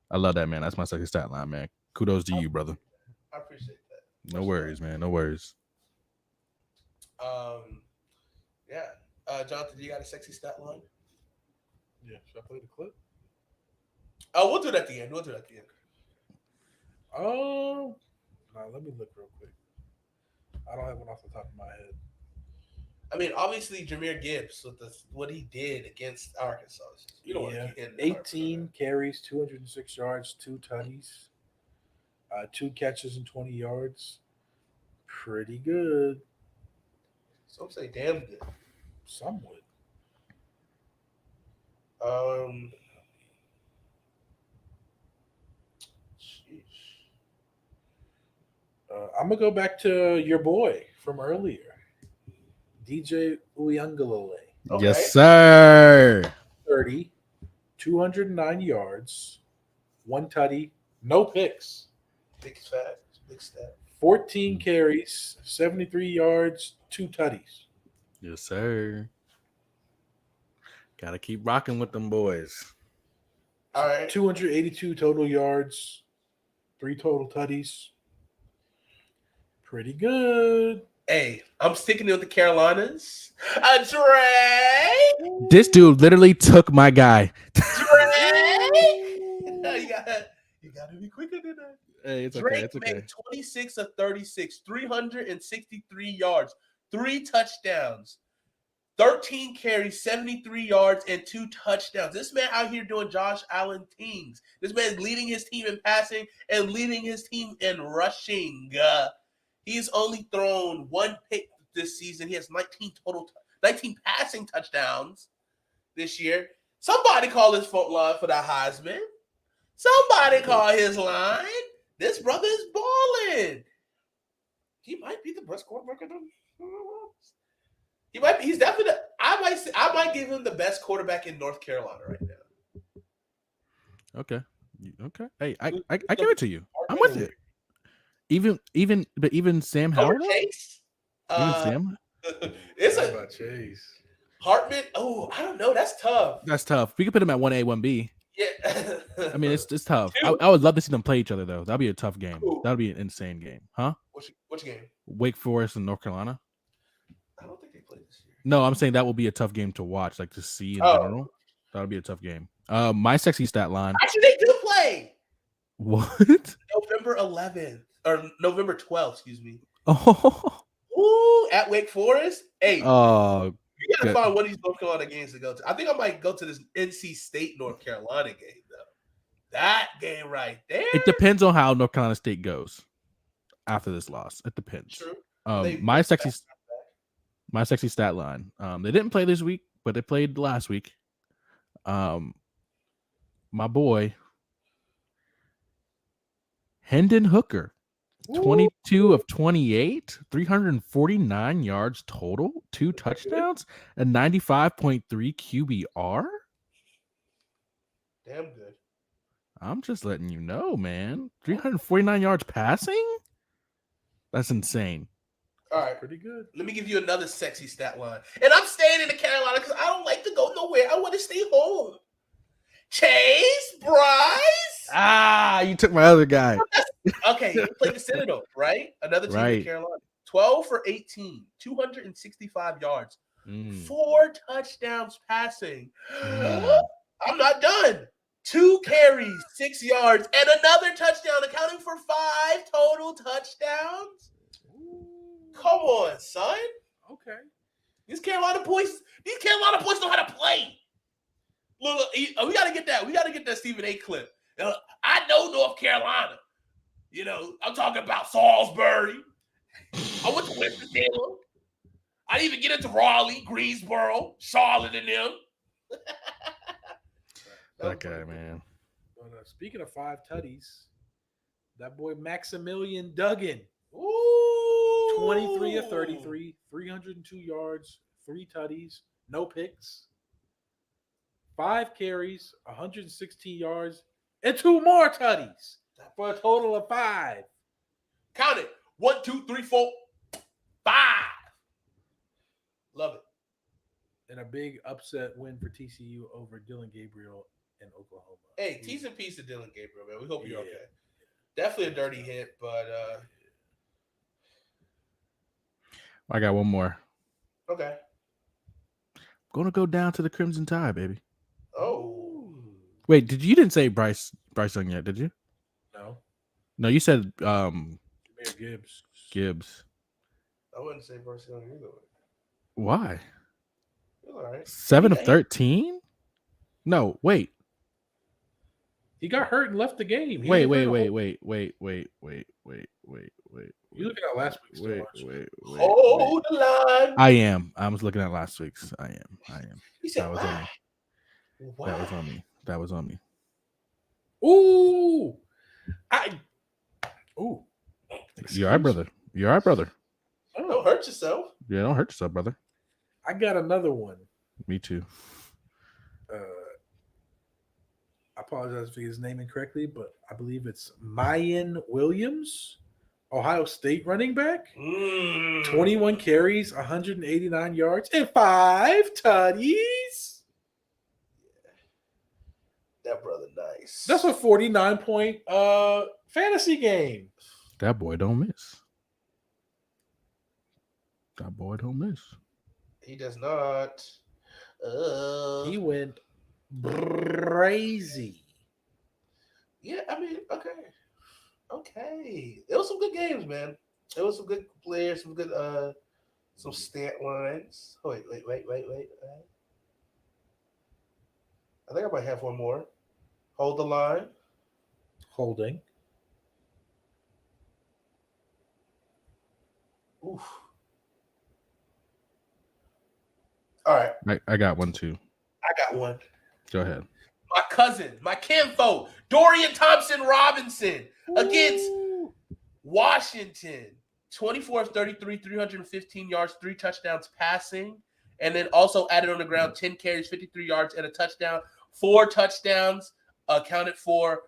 I love that, man. That's my sexy stat line, man. Kudos to you, brother. I appreciate that. No worries, man. No worries. Yeah. Jonathan, you got a sexy stat line? Yeah. Should I play the clip? Oh, we'll do it at the end. Oh, let me look real quick. I don't have one off the top of my head. I mean, obviously, Jahmyr Gibbs with what he did against Arkansas. You don't want to get 18 carries, 206 yards, 2 tutties, 2 catches and 20 yards. Pretty good. Some say damn good. Some would. I'm gonna go back to your boy from earlier, DJ Uiagalelei. Okay. Yes, sir. 30, 209 yards, 1 tutty, no picks. Big fat, big stat. 14 carries, 73 yards, 2 tutties. Yes, sir. Gotta keep rocking with them boys. All right. 282 total yards, 3 total tutties. Pretty good. Hey, I'm sticking with the Carolinas. Dre. This dude literally took my guy. You gotta be quicker than that. Hey, it's Drake okay. It's okay. made 26 of 36, 363 yards, 3 touchdowns, 13 carries, 73 yards, and 2 touchdowns. This man out here doing Josh Allen things. This man leading his team in passing and leading his team in rushing. He's only thrown 1 pick this season. He has 19 passing touchdowns this year. Somebody call his front line for the Heisman. Somebody call his line. This brother is balling. He might be the best quarterback in the world. He might be. He's definitely. I might give him the best quarterback in North Carolina right now. Okay. Hey, I give it to you. I'm with it. Even Sam Howard. Chase. Even Sam. It's about Chase. Hartman. Oh, I don't know. That's tough. That's tough. We could put him at 1A, 1B. Yeah. I mean, it's tough. I would love to see them play each other though. That'd be a tough game. That'd be an insane game, huh? Which game? Wake Forest and North Carolina. I don't think they played this year. No, I'm saying that will be a tough game to watch, like to see in general. That would be a tough game. My sexy stat line. Actually, they do play. What? November 11th or November 12th, excuse me. Oh. Ooh, at Wake Forest. Hey. Oh. You gotta find one of these North Carolina games to go to. I think I might go to this NC State North Carolina game though. That game right there. It depends on how North Carolina State goes after this loss. It depends. True. My sexy stat line. They didn't play this week, but they played last week. My boy Hendon Hooker. 22 of 28, 349 yards total, 2 touchdowns, a 95.3 QBR. Damn good. I'm just letting you know, man. 349 yards passing? That's insane. All right. Pretty good. Let me give you another sexy stat line. And I'm staying in the Carolina because I don't like to go nowhere. I want to stay home. Chase Bryce. You took my other guy. That's Okay, he played the Citadel, right? Another team in Right. Carolina. 12 for 18, 265 yards, Mm. 4 touchdowns passing. Mm. I'm not done. 2 carries, 6 yards, and another touchdown, accounting for 5 total touchdowns. Come on, son. Okay. These Carolina boys know how to play. Look, we gotta get that. We gotta get that Stephen A. clip. I know North Carolina. You know, I'm talking about Salisbury. I went to Winston-Salem. I didn't even get into Raleigh, Greensboro, Charlotte, and them. That guy, man. But, speaking of 5 tutties, that boy Maximilian Duggan, Ooh. 23 of 33, 302 yards, 3 tutties, no picks, 5 carries, 116 yards, and 2 more tutties for a total of 5. Count it. 1, 2, 3, 4, 5. Love it. And a big upset win for TCU over Dylan Gabriel in Oklahoma. Hey, T's and P's to Dylan Gabriel, man. We hope you're Yeah. okay. Definitely a dirty hit, but I got one more. okay. Gonna go down to the Crimson Tide, baby. Oh. Wait, you didn't say Bryce Young yet, did you? No. No, you said Jahmyr Gibbs. Gibbs. I wouldn't say Bryce Young either. Why? He's all right. 7 of Yeah. 13? No, wait. He got hurt and left the game. He Wait. didn't play the whole- You looking at last week's still, aren't you? Hold the line. I am. I was looking at last week's. I am. He said, That was on me. why? That was on me. Ooh. You're all right, brother. Don't hurt yourself. Yeah, don't hurt yourself, brother. I got another one. Me too. I apologize for his name incorrectly, but I believe it's Mayan Williams, Ohio State running back. 21 carries, 189 yards, and 5 tutties. That brother nice. That's a 49-point fantasy game. That boy don't miss. He does not. He went crazy. Yeah, I mean, okay. It was some good games, man. It was some good players, some good some stat lines. Oh, wait. I think I might have one more. Hold the line. Holding. Oof. All right, I got one too. I got one. Go ahead. My cousin, my kinfolk, Dorian Thompson Robinson against Washington. 24 of 33, 315 yards, 3 touchdowns passing, and then also added on the ground 10 carries, 53 yards, and a touchdown. 4 touchdowns accounted for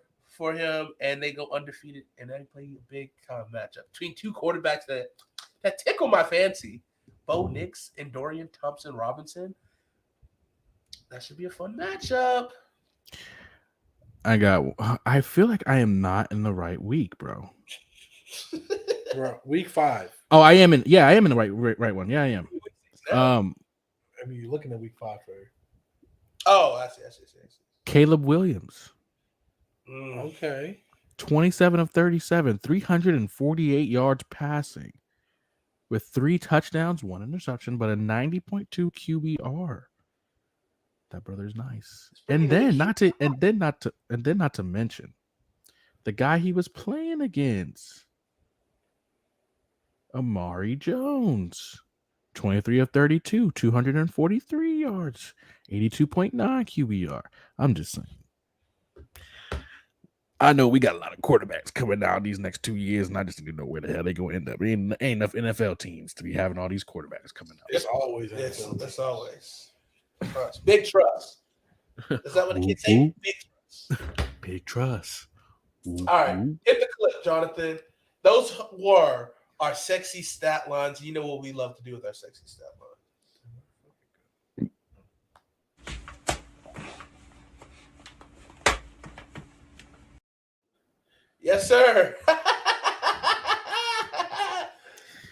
him, and they go undefeated, and they play a big time matchup between 2 quarterbacks that tickle my fancy. Bo Nix and Dorian Thompson Robinson. That should be a fun matchup. I feel like I am not in the right week, bro. Bro, week 5. Oh, I am in the right one. Yeah, I am. I mean, you're looking at week 5 for her. Oh, I see. Caleb Williams. Okay. 27 of 37, 348 yards passing with 3 touchdowns, 1 interception, but a 90.2 QBR. That brother's nice. And then not to mention the guy he was playing against, Amari Jones. 23 of 32, 243 yards, 82.9 QBR. I'm just saying. I know we got a lot of quarterbacks coming down these next 2 years, and I just need to know where the hell they're going to end up. Ain't enough NFL teams to be having all these quarterbacks coming out. It's always. That's always. Trust. Big trust. Is that what the kids say? Big trust. Big trust. All right. Hit the clip, Jonathan. Those were our sexy stat lines. You know what we love to do with our sexy stat lines. Yes, sir.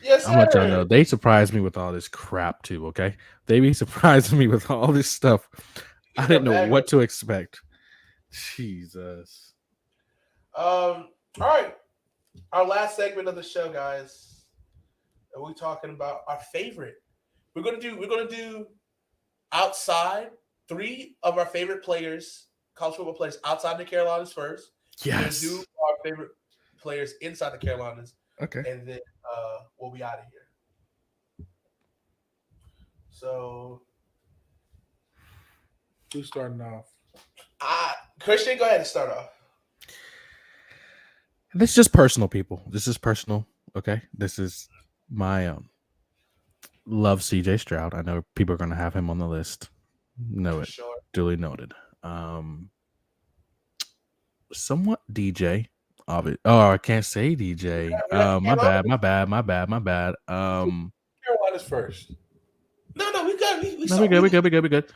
Yes, I'm gonna let y'all sir. know they surprised me with all this crap too. Okay, they be surprising me with all this stuff. I didn't know what to expect. Jesus. All right. Our last segment of the show, guys. And we're talking about our favorite. We're gonna do outside 3 of our favorite players, college football players outside the Carolinas first. Yes. We're gonna do our favorite players inside the Carolinas, Okay. and then we'll be out of here. So, Who's starting off? Christian, go ahead and start off. This is just personal, people. This is personal. Okay. This is my love CJ Stroud. I know people are gonna have him on the list. Know it. Sure. Duly noted. Somewhat DJ. Oh, I can't say DJ. My bad. Carolina's first. No, we got we No, we good.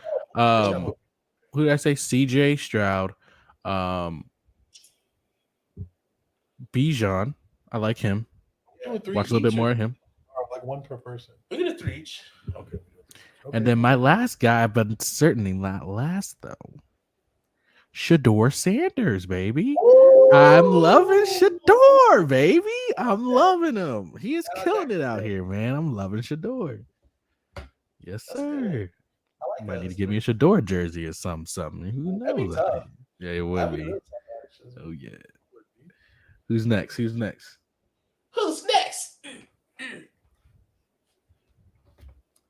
Who did I say? CJ Stroud. Bijan. I like him. Watch a little bit more of him. Or like one per person. We get a 3 each. Okay. And then my last guy, but certainly not last though. Shador Sanders, baby. I'm loving Shador, baby. I'm loving him. He is killing it out here, man. I'm loving Shador. Yes, sir. I Might need to give me a Shador jersey or something. Who That'd be knows? tough. Yeah, it would be. Oh yeah. Who's next? Who's next?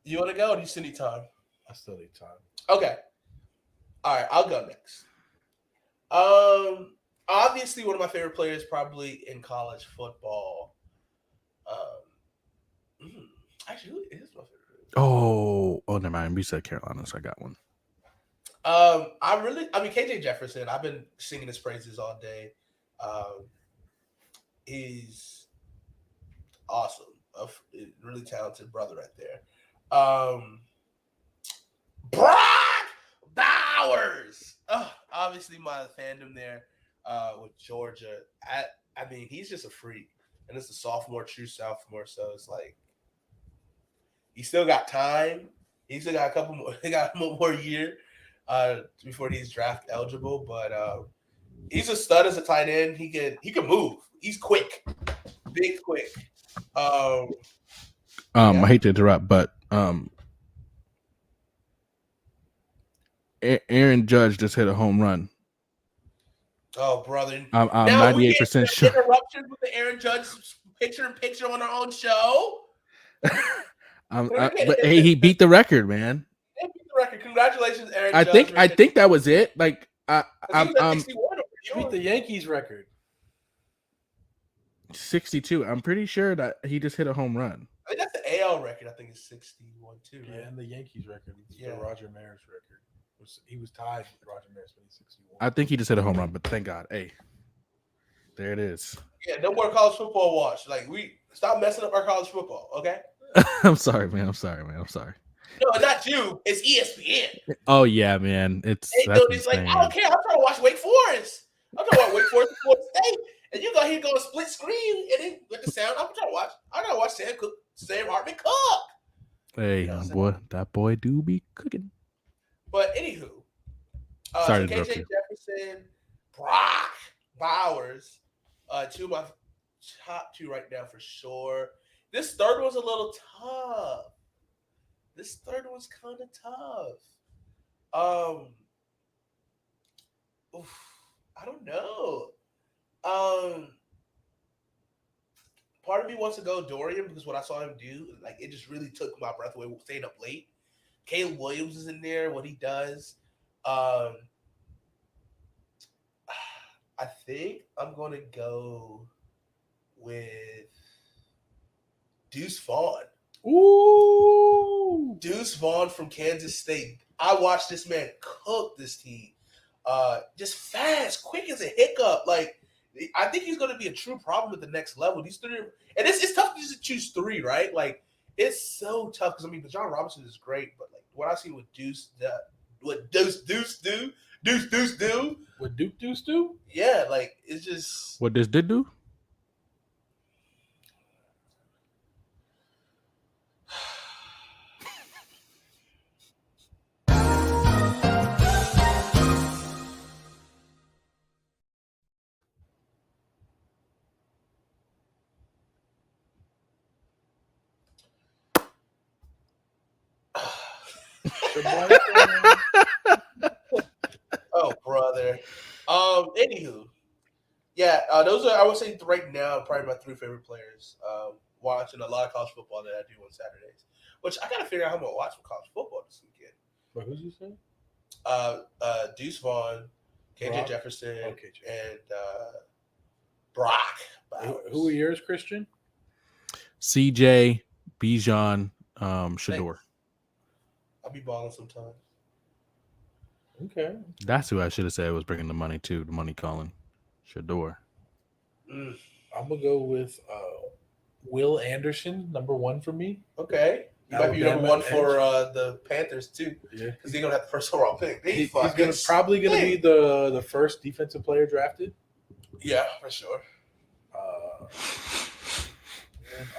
You want to go or do you still need time? I still need time. Okay. All right, I'll go next. Obviously, one of my favorite players, probably in college football. Actually, who is my favorite? Oh, never mind. We said Carolina, so I got one. KJ Jefferson. I've been singing his praises all day. He's awesome. A really talented brother right there. Brock Bowers. Obviously, my fandom there with Georgia. I mean, he's just a freak, and it's a true sophomore. So it's like he still got time. He still got a couple more. He got one more year before he's draft eligible. But he's a stud as a tight end. He can move. He's quick, big quick. I hate to interrupt, but Aaron Judge just hit a home run. Oh, brother! I'm 98% sure. Interruptions with the Aaron Judge picture on our own show. But hey, he beat the record, man. He beat the record. Congratulations, Aaron. I Judge, think that was it. Like he beat the Yankees record. 62. I'm pretty sure that he just hit a home run. I think that's the AL record. I think it's 61 too. Right? Yeah, and the Yankees record. Yeah, Roger Maris record. He was tied with Roger Maris when he's 61. I think he just hit a home run, but thank God. Hey, there it is. Yeah, no more college football watch. Like we stop messing up our college football, okay? I'm sorry, man. I'm sorry. No, not you. It's ESPN. Oh yeah, man. It's like, I don't care. I'm trying to watch Wake Forest. I'm trying to watch Wake Forest Florida State. And you go here go split screen and then with the sound. I'm trying to watch. I gotta watch Sam Hartman cook. Hey, boy, that boy do be cooking. But anywho, sorry so to KJ Jefferson, Brock Bowers, 2 of my top 2 right now for sure. This third one's a little tough. This third one's kind of tough. I don't know. Part of me wants to go Dorian because what I saw him do, like it just really took my breath away staying up late. Caleb Williams is in there, what he does. I think I'm going to go with Deuce Vaughn. Ooh! Deuce Vaughn from Kansas State. I watched this man cook this team. Just fast, quick as a hiccup. Like, I think he's going to be a true problem at the next level. These 3, and it's tough to just choose 3, right? Like, it's so tough because, I mean, John Robinson is great, but, like, what I see with Deuce do? What Deuce do? What Deuce do? Yeah, like, it's just. What does did do? Oh, brother. Anywho, yeah, those are, I would say right now, probably my 3 favorite players. Watching a lot of college football that I do on Saturdays, which I got to figure out how I'm going to watch for college football this weekend. But who's you saying? Deuce Vaughn, KJ Brock? Jefferson, Okay, and Brock. Who are yours, Christian? CJ, Bijan, Shador. I'll be balling sometime. Okay. That's who I should have said was bringing the money to, the money calling. Shador. I'm going to go with Will Anderson, number 1 for me. Okay. You might be number Alabama 1 for the Panthers, too. Yeah. Because they're going to have the first overall pick. He's probably going to be the first defensive player drafted. Yeah, for sure. I'm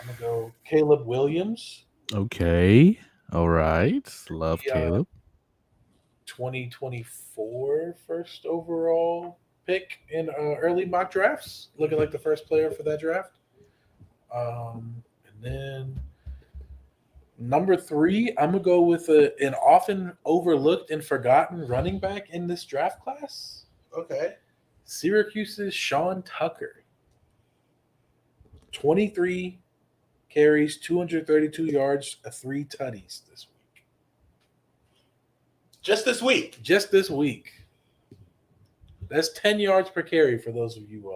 going to go Caleb Williams. Okay. All right. Love Caleb. 2024 first overall pick in early mock drafts. Looking like the first player for that draft. And then number 3, I'm going to go with an often overlooked and forgotten running back in this draft class. Okay. Syracuse's Sean Tucker. 23 carries, 232 yards, 3 tutties this week. Just this week? Just this week. That's 10 yards per carry for those of you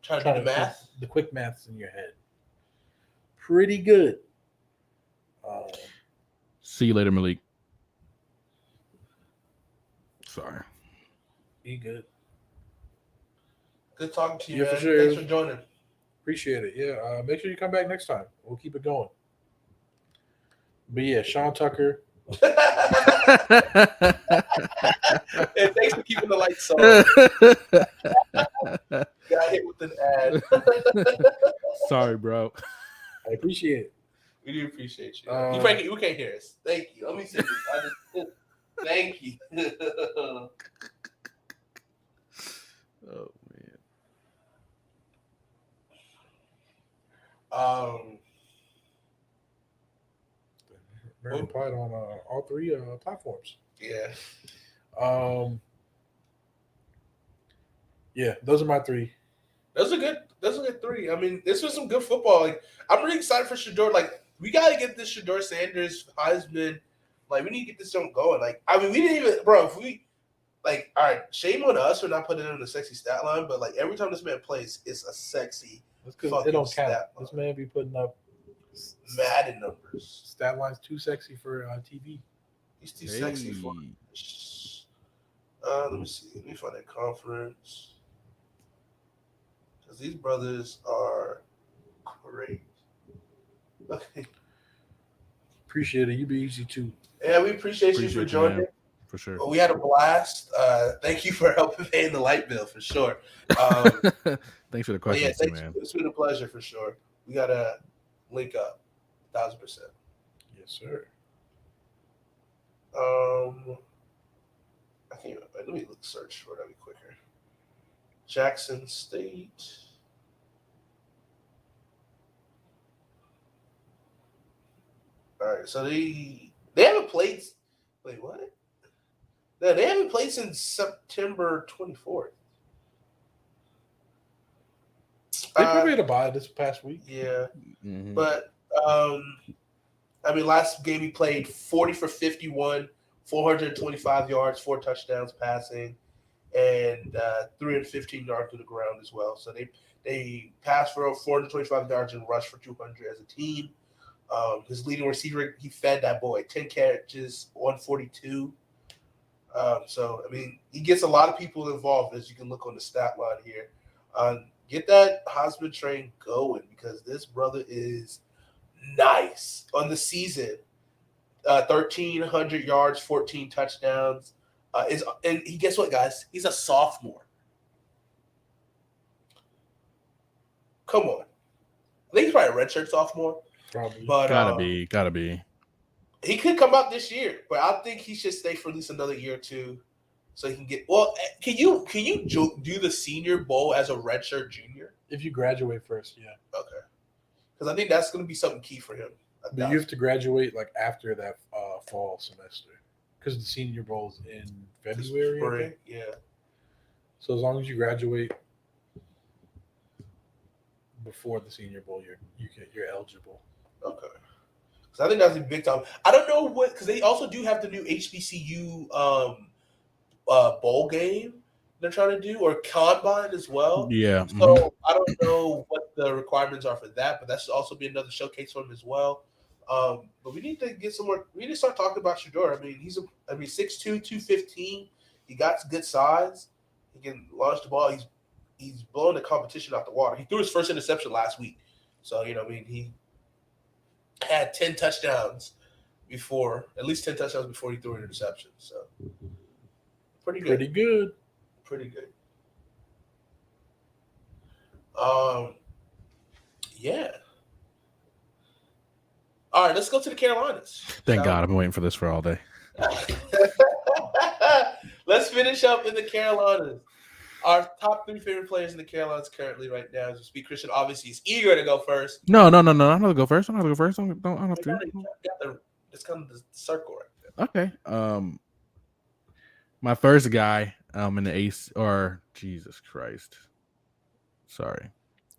trying to do the math. The quick maths in your head. Pretty good. See you later, Malik. Sorry. Be good. Good talking to you, Yeah, man. for sure. Thanks for joining. Appreciate it. Yeah. Make sure you come back next time. We'll keep it going. But yeah, Sean Tucker. And thanks for keeping the lights on. Got hit with an ad. Sorry, bro. I appreciate it. We do appreciate you. You can't hear us. Thank you. Let me see this. Thank you. Oh man. Very applied on all 3 platforms. Yeah. Yeah, those are my 3. Those are good 3. I mean, this was some good football. Like, I'm really excited for Shador. Like, we gotta get this Shador Sanders Heisman. Like, we need to get this one going. Like, I mean, we didn't even, bro. If we, like, all right, shame on us for not putting him in the sexy stat line. But like, every time this man plays, it's a sexy. That's because it don't count. This man be putting up Madden numbers. Stat line's too sexy for TV. He's too sexy for. Let me see. Let me find that conference. Because these brothers are great. Okay. Appreciate it. You be easy too. Yeah, we appreciate you for joining. For sure. Well, we had a blast. Thank you for helping paying the light bill for sure. Thanks for the questions, too, man. It's been a pleasure for sure. We gotta link up, 1,000%. Yes, sir. I can't. Let me search for that quicker. Jackson State. All right, so they haven't played. Wait, what? No, they haven't played since September 24th. They probably had a bye this past week. Yeah, Mm-hmm. but I mean, last game he played 40 for 51, 425 yards, 4 touchdowns passing, and 315 yards to the ground as well. So they passed for 425 yards and rushed for 200 as a team. His leading receiver, he fed that boy 10 catches, 142. So, I mean, he gets a lot of people involved, as you can look on the stat line here. Get that Heisman train going because this brother is nice on the season. 1,300 yards, 14 touchdowns. And he, guess what, guys? He's a sophomore. Come on. I think he's probably a redshirt sophomore. Probably. But, Gotta be. He could come out this year, but I think he should stay for at least another year or two, so he can get. Well, can you do the Senior Bowl as a redshirt junior? If you graduate first, yeah. Okay, because I think that's going to be something key for him. But you have to graduate like after that fall semester. because the Senior Bowl is in February. I think. Yeah. So as long as you graduate before the Senior Bowl, you're eligible. Okay. So I think that's a big time. I don't know what, because they also do have the new HBCU bowl game they're trying to do, or combine as well. Yeah. So I don't know what the requirements are for that, but that should also be another showcase for him as well. But we need to get some more. We need to start talking about Shedeur. I mean, he's 6'2", 215. He got good size. He can launch the ball. He's blowing the competition out the water. He threw his first interception last week. So, he had 10 touchdowns before, at least 10 touchdowns before he threw an interception. So, pretty good. Pretty good. Yeah. All right, let's go to the Carolinas. Thank God. I've been waiting for this for all day. Let's finish up in the Carolinas. Our top 3 favorite players in the Carolinas currently right now, as we speak. Christian obviously is eager to go first. No. I'm not gonna go first. I don't have to. It's kind of the circle right there. Okay. My first guy, in the Ace, or Jesus Christ, sorry,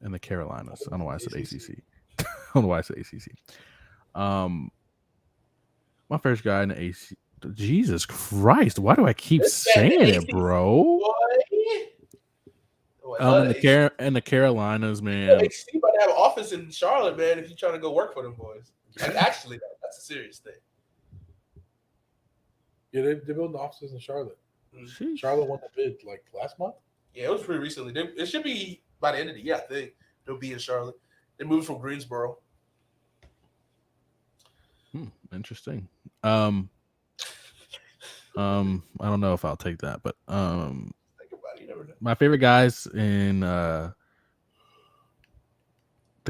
in the Carolinas. I don't know why I said ACC. I don't know why I said ACC. My first guy in the AC. Jesus Christ, why do I keep saying it, bro? In the Carolinas, man. You might have an office in Charlotte, man, if you're trying to go work for them boys. Actually, that's a serious thing. Yeah, they're building offices in Charlotte. Sheesh. Charlotte won the bid like last month. Yeah, it was pretty recently. It should be by the end of the year, I think. They'll be in Charlotte. They moved from Greensboro. Interesting. I don't know if I'll take that, but think about it. You never know. My favorite guys in the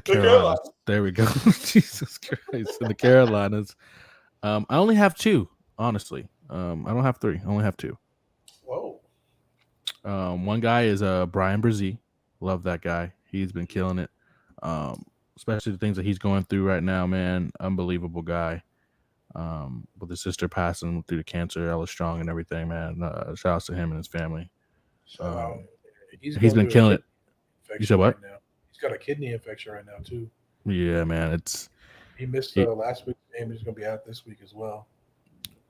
Carolinas. There we go. Jesus Christ. In the Carolinas. I only have 2, honestly. I don't have 3. I only have 2. Whoa. One guy is Brian Brzee. Love that guy. He's been killing it. Especially the things that he's going through right now, man. Unbelievable guy. With his sister passing through the cancer, Ella Strong and everything, man. Shout out to him and his family. He's been killing it. You said what? Right now. He's got a kidney infection right now too. Yeah, man. He missed last week's game. He's gonna be out this week as well.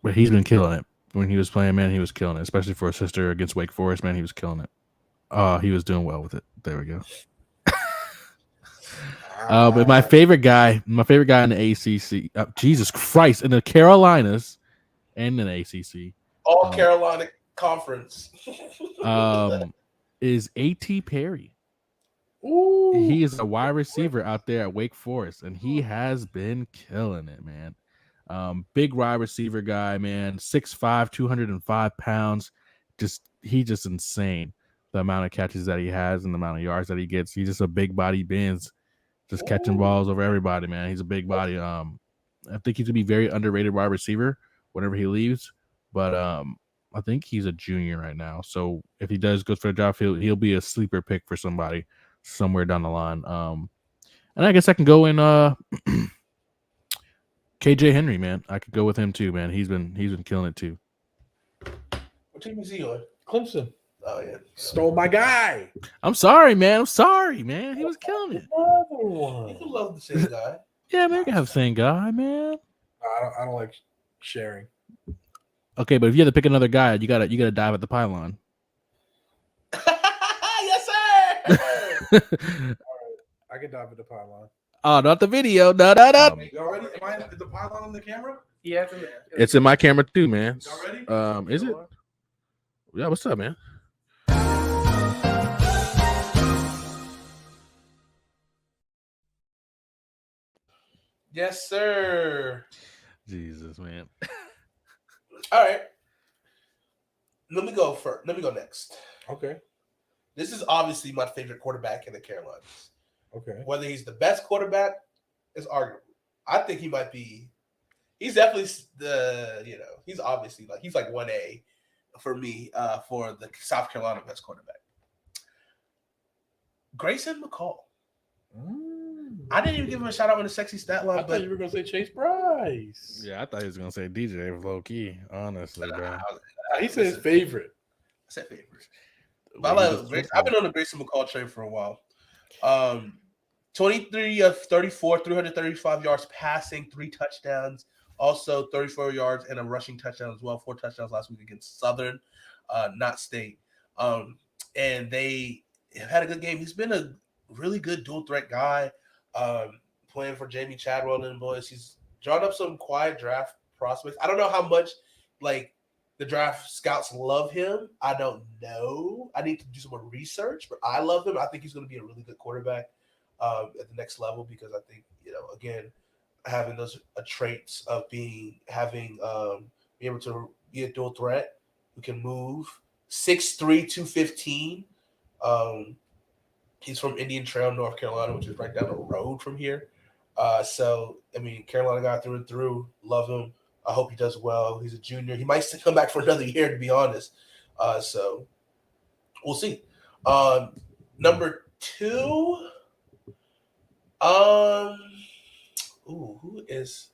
But he's been killing it. When he was playing, man, he was killing it. Especially for a sister against Wake Forest, man, he was killing it. He was doing well with it. There we go. But my favorite guy in the ACC, Jesus Christ, in the Carolinas and in the ACC, all Carolina Conference, is A.T. Perry. Ooh. He is a wide receiver out there at Wake Forest, and he has been killing it, man. Big wide receiver guy, man. 6'5", 205 pounds. He's just insane. The amount of catches that he has and the amount of yards that he gets. He's just a big body Benz. Just catching balls over everybody, man. He's a big body. I think he's gonna be very underrated wide receiver whenever he leaves. But I think he's a junior right now. So if he does go for a job, he'll be a sleeper pick for somebody somewhere down the line. And I guess I can go in KJ Henry, man. I could go with him too, man. He's been killing it too. What team is he on? Clemson. Oh yeah, stole my guy. I'm sorry, man. He was killing it. You can love the same guy. Yeah, man. You can have the same guy, man. I don't like sharing. Okay, but if you had to pick another guy, you gotta dive at the pylon. Yes, sir. All right, I can dive at the pylon. Oh, not the video. No. Y'all ready? Is the pylon on the camera? Yeah, It's in my camera too, man. Y'all ready? Is it? Yeah, what's up, man? Yes, sir. Jesus, man. All right. Let me go next. Okay. This is obviously my favorite quarterback in the Carolinas. Okay. Whether he's the best quarterback is arguable. I think he might be. He's definitely he's obviously he's like 1A for me for the South Carolina best quarterback. Grayson McCall. I didn't even give him a shout out on the sexy stat I line, thought but you were gonna say Chase Bryce. Yeah, I thought he was gonna say DJ low key. Honestly, bro. He said his favorite. I said favorite. But I've been on the Grayson McCall train for a while. 23 of 34, 335 yards passing, 3 touchdowns, also 34 yards and a rushing touchdown as well. 4 touchdowns last week against Southern, not State. And they have had a good game. He's been a really good dual threat guy, playing for Jamie Chadwell and boys. He's drawn up some quiet draft prospects. I don't know how much like the draft scouts love him. I don't know. I need to do some more research, but I love him. I think he's going to be a really good quarterback at the next level because I think, again, having those traits of being able to be a dual threat who can move 6'3", 215. He's from Indian Trail, North Carolina, which is right down the road from here. So, I mean, Carolina guy through and through. Love him. I hope he does well. He's a junior. He might still come back for another year, to be honest. So we'll see. Number 2. Who is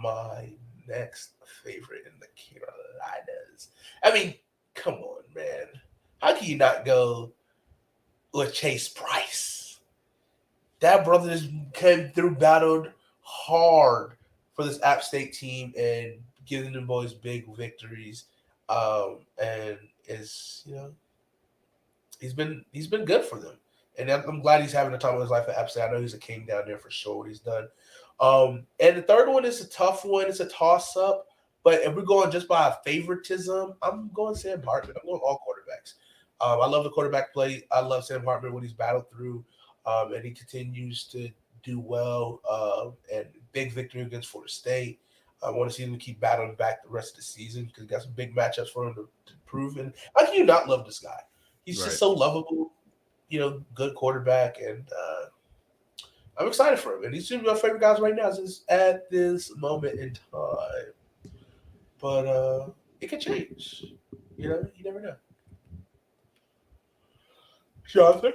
my next favorite in the Carolinas? I mean, come on, man. How can you not go with Chase Bryce? That brother just came through, battled hard for this App State team and giving them boys big victories. And is he's been good for them. And I'm glad he's having the time of his life at App State. I know he's a king down there for sure, what he's done. And the third one is a tough one. It's a toss-up. But if we're going just by favoritism, I'm going Sam Hartman. I'm going all quarterbacks. I love the quarterback play. I love Sam Hartman when he's battled through, and he continues to do well. And big victory against Florida State. I want to see him keep battling back the rest of the season because he got some big matchups for him to prove. And how can you not love this guy? He's just so lovable, good quarterback. And I'm excited for him. And he's one of my favorite guys right now at this moment in time. But it can change. You never know. Jonathan?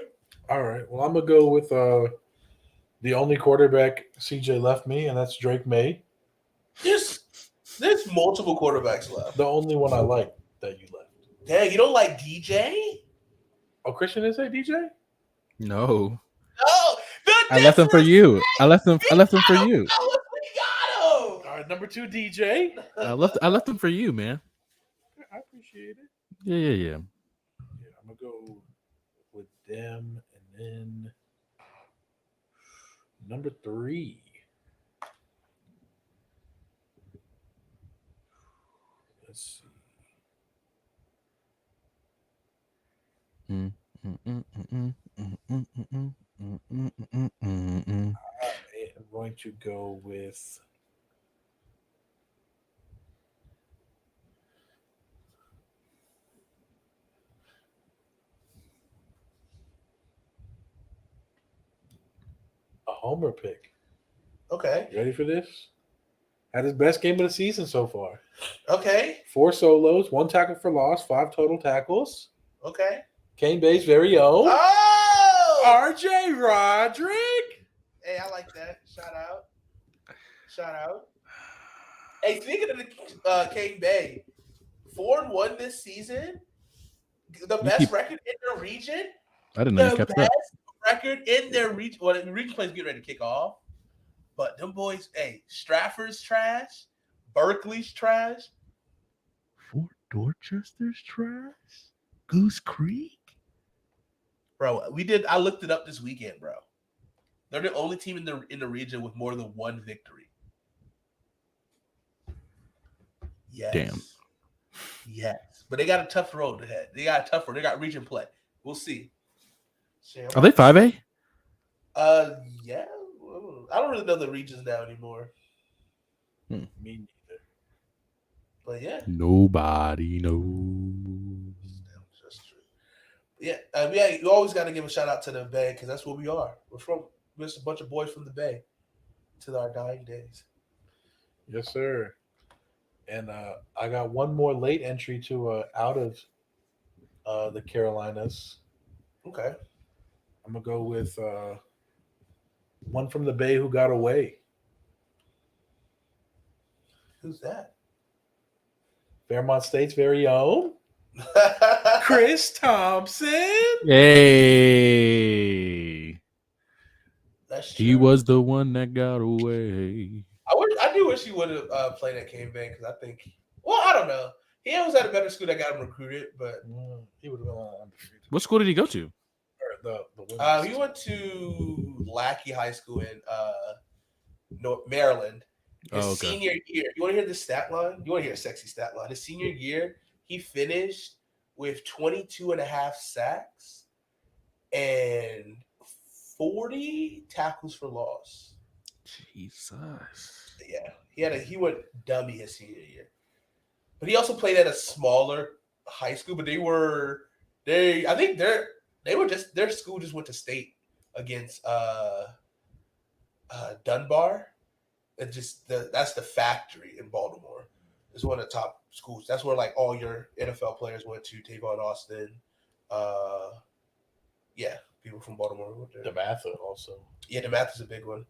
All right. Well, I'm going to go with the only quarterback CJ left me, and that's Drake May. There's multiple quarterbacks left. The only one I like that you left. Dang, you don't like DJ? Oh, Christian didn't say DJ? No. No, I left him for you. I left him for you. We got him. All right, number 2, DJ. I left him for you, man. I appreciate it. Yeah. Yeah, I'm going to go with them. And then number 3. Let's see. I'm going to go with a homer pick. Okay. You ready for this? Had his best game of the season so far. Okay. 4 solos, 1 tackle for loss, 5 total tackles. Okay. Cane Bay's very own. Oh! RJ Roderick. Hey, I like that. Shout out. Hey, speaking of the Cane Bay, 4-1 this season. The best record in their region. I didn't know you kept that. Record in their region. Well, the region play's getting ready to kick off. But them boys, hey, Stratford's trash. Berkeley's trash. Fort Dorchester's trash. Goose Creek. Bro, I looked it up this weekend, bro. They're the only team in the region with more than 1 victory. Yes. Damn. Yes. But they got a tough road ahead. They got region play. We'll see. Are they 5A? Yeah. I don't really know the regions now anymore. Me neither. But yeah. Nobody knows. That's true. Yeah, you always got to give a shout out to the Bay because that's what we are. We're just a bunch of boys from the Bay to our dying days. Yes, sir. And I got one more late entry to out of the Carolinas. Okay. I'm gonna go with One from the Bay who got away. Who's that? Fairmont State's very own Chris Thompson. Hey, That's he true. was the one that got away. I do wish he would have played at Cane Bank because I think. Well, I don't know. He was at a better school that got him recruited, but He would have been undefeated. What school did he go to? The he went to Lackey High School in Maryland. His senior year. You want to hear the stat line? You want to hear a sexy stat line? His senior year, he finished with 22 and a half sacks and 40 tackles for loss. Jesus. Yeah, he went dummy his senior year, but he also played at a smaller high school. But I think their school just went to state against Dunbar. And that's the Factory in Baltimore. It's one of the top schools. That's where like all your NFL players went to. Tavon Austin, people from Baltimore went there. DeMatha also. Yeah, DeMatha is a big one.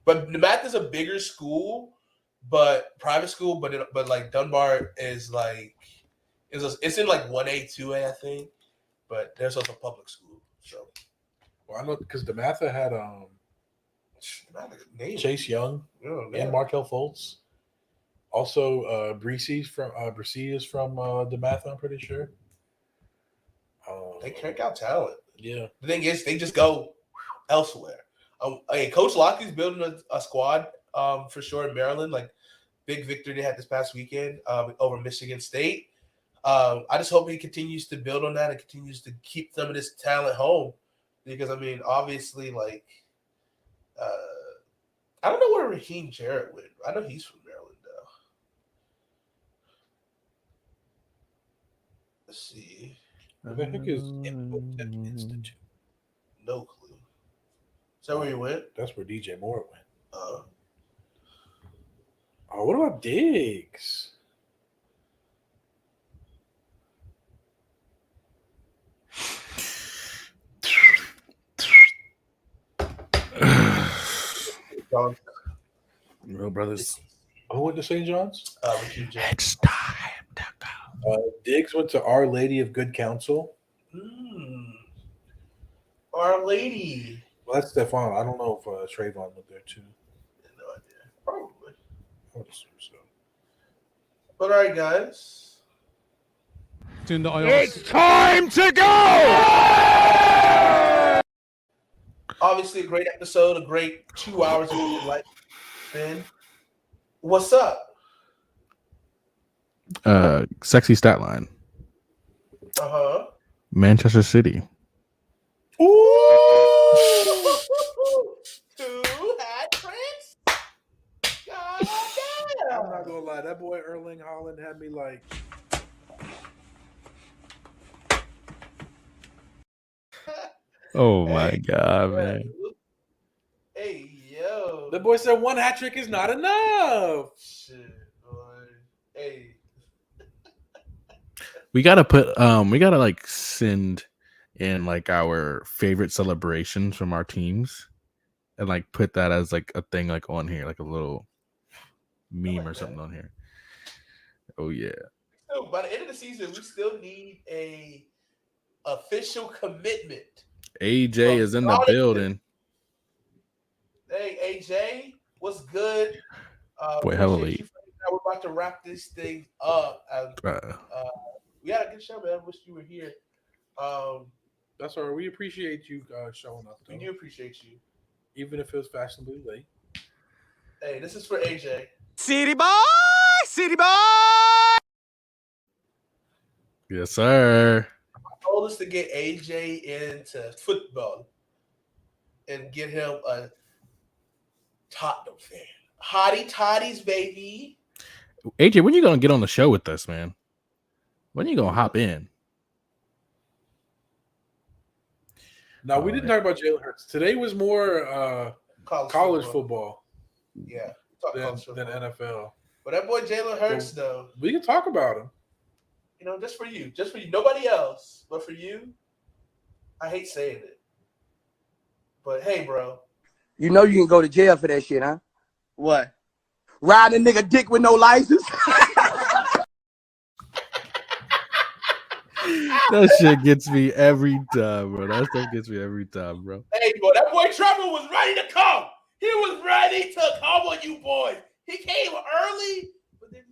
But DeMatha is a bigger school, but private school. But like Dunbar is like it's in like 1A, 2A, I think. But there's also public school. So, well, I know because DeMatha had Chase Young and Markel Fultz. Also, Bresee is from DeMatha. I'm pretty sure. They crank out talent. Yeah. The thing is, they just go elsewhere. Coach Lockie's building a squad for sure in Maryland. Like big victory they had this past weekend over Michigan State. I just hope he continues to build on that and continues to keep some of this talent home. Because, I mean, obviously, like, I don't know where Raheem Jarrett went. I know he's from Maryland, though. Let's see. I think it's Institute. No clue. Is that where he went? That's where DJ Moore went. Oh, what about Diggs? Real brothers. Who went to St. John's? It's time to go. Diggs went to Our Lady of Good Counsel. Our Lady. Well, that's Stephon. I don't know if Trayvon went there too. No idea. Probably. I would assume so. But all right, guys. It's time to go! Obviously, a great episode, a great 2 hours of your life. Ben, what's up? Sexy stat line. Manchester City. Ooh! 2 hat tricks? God damn. I'm not gonna lie, that boy Erling Haaland had me like. Oh my god, man. Hey, yo. The boy said 1 hat trick is not enough. Shit, boy. Hey. We gotta like send in like our favorite celebrations from our teams and like put that as like a thing like on here, like a little meme or something on here. Oh yeah. So by the end of the season, we still need a official commitment. AJ is in the building. Hey, AJ, what's good? Boy, hella late. We're about to wrap this thing up. We had a good show, man. I wish you were here. That's all right. We appreciate you showing up. Though. We do appreciate you. Even if it was fashionably late. Hey, this is for AJ. City boy! City boy! Yes, sir. Told us to get AJ into football and get him a Tottenham fan. Hottie toddies, baby. AJ, when you gonna get on the show with us, man? When you gonna hop in? No, we didn't talk about Jalen Hurts. Today was more college football. Yeah, than NFL. But that boy Jalen Hurts, though, we can talk about him. You know, just for you, nobody else, but for you. I hate saying it, but hey, bro, You know you can go to jail for that shit, huh? What? Ride a nigga dick with no license? That shit gets me every time, bro. That stuff gets me every time, bro. Hey, boy, that boy Trevor was ready to come. He was ready to come on you boys. He came early, but then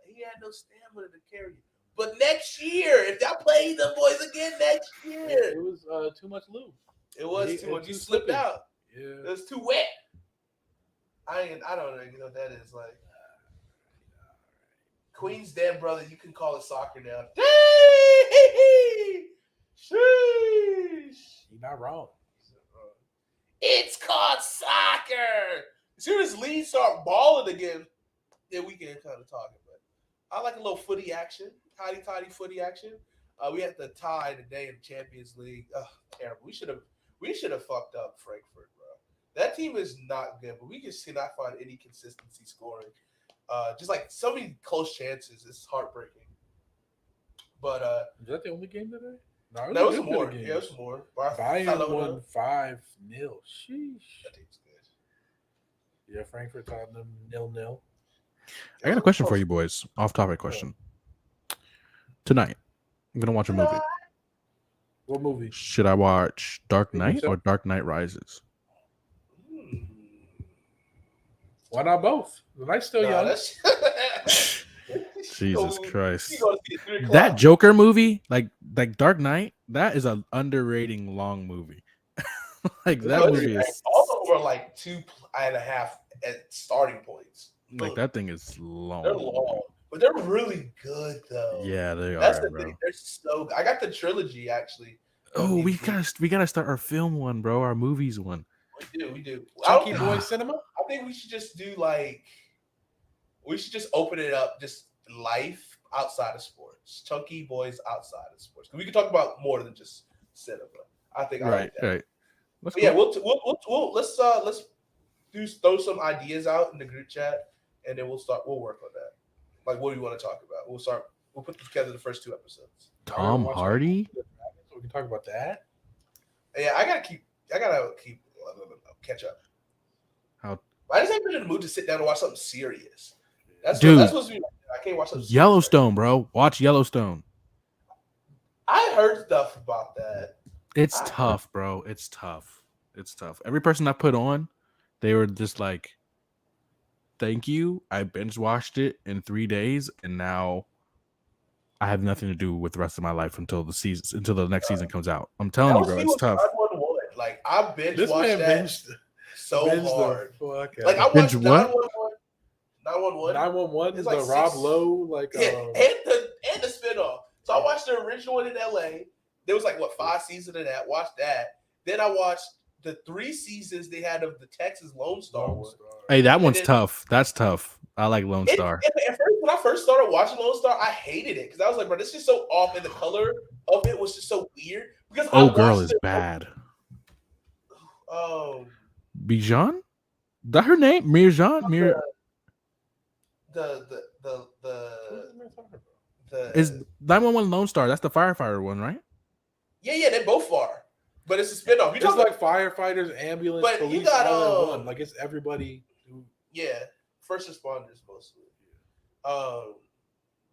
he had no stamina to carry it. But next year, if y'all play the boys again next year, It was too much lube. it was too much. You slipped out. Yeah. It was too wet. I don't know. You know what that is like. Queen's dead, brother. You can call it soccer now. Sheesh. You're not wrong. It's called soccer. As soon as Leeds start balling again, then we can kind of talk about it. I like a little footy action, toddy footy action. We had the tie today in the Champions League. Terrible. We should have fucked up Frankfurt, bro. That team is not good, but we just cannot find any consistency scoring. Just like so many close chances, it's heartbreaking. But Is that the only game today? there was more. Yeah, there was more. Bayern won 5-0. Sheesh. That team's good. Yeah, Frankfurt Tottenham 0-0. I got a question for you boys. Off-topic question. Tonight, I'm gonna watch a movie. What movie? Should I watch Dark Knight or Dark Knight Rises? Why not both? The night's still young. Jesus Christ. You gonna see it 3 o'clock. That Joker movie, like Dark Knight, that is an underrating long movie. Like that movie is all of them are like 2.5 at starting points. like that thing is long. They're long, but they're really good though. Yeah, they That's are, the bro. thing. They're so. I got the trilogy actually. Oh, we gotta start our film one, bro. Our movies one. We do. Chunky Boy Cinema? I think we should just do like. We should just open it up, just life outside of sports. Chunky boys outside of sports. We can talk about more than just cinema. I think. I like that. Right. Let's But yeah, we'll let's throw some ideas out in the group chat, and then we'll work on that. Like, what do you want to talk about? We'll put together the first 2 episodes. Tom Hardy. So we can talk about that. Yeah, I gotta keep catch up. How? I just haven't been in the mood to sit down and watch something serious. That's Dude. That's supposed to be. I can't watch something serious. Yellowstone, bro. Watch Yellowstone. I heard stuff about that. It's tough, bro. It's tough. Every person I put on, they were just like, thank you. I binge watched it in 3 days, and now I have nothing to do with the rest of my life until the next season comes out. I'm telling you, bro, it's tough. Like, I binge This watched man that binged so hard. Fuck Like, I Binge watched what? 911. 911 It's the like Rob 6 Lowe, like and the spinoff. So I watched the original one in LA. There was like 5 seasons of that. Watched that. Then I watched the 3 seasons they had of the Texas Lone Star one. Hey, that one's then- tough. That's tough. I like Lone Star. At first, when I first started watching Lone Star, I hated it because I was like, bro, this is so off, and the color of it was just so weird. Because Oh, girl is bad. Bijan? That her name? Mirjan? The Is 911 Lone Star? That's the firefighter one, right? yeah, they both are, but it's a spinoff. You it's talking like firefighters, ambulance, But you police, got, all in one. Like it's everybody. yeah, first responders mostly.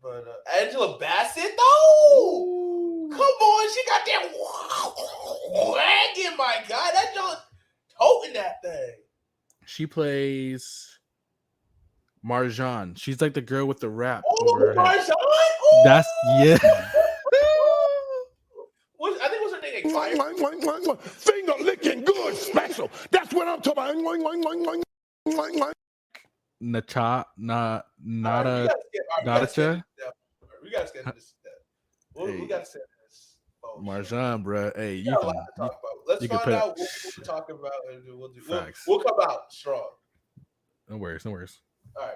But Angela Bassett though, come on, she got that wagon, my God, that John toting that thing. She plays Marjan. She's like the girl with the rap. Oh, over her head. Marjan. Oh! That's yeah. I think what's her name? Finger licking good special. That's what I'm talking about. Nada. Nadacha? We gotta schedule this. We gotta set this. Oh, Marjan, bro. Hey, you got a lot to talk about. Let's you can find put- out what we're talking about, and we'll do. Facts. We'll come out strong. No worries. All right,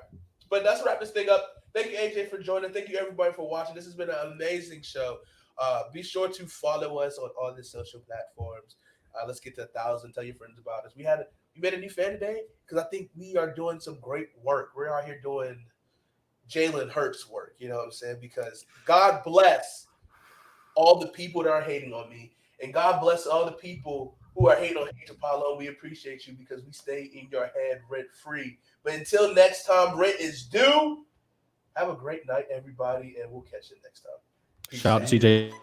but let's wrap this thing up. Thank you, AJ, for joining. Thank you, everybody, for watching. This has been an amazing show. Be sure to follow us on all the social platforms. Let's get to 1,000. Tell your friends about us. You made a new fan today because I think we are doing some great work. We're out here doing Jalen Hurts work. You know what I'm saying? Because God bless all the people that are hating on me, and God bless all the people who who are hating on Hate Apollo. We appreciate you because we stay in your head rent free. But until next time, rent is due. Have a great night, everybody, and we'll catch you next time. Peace Shout out out. to CJ.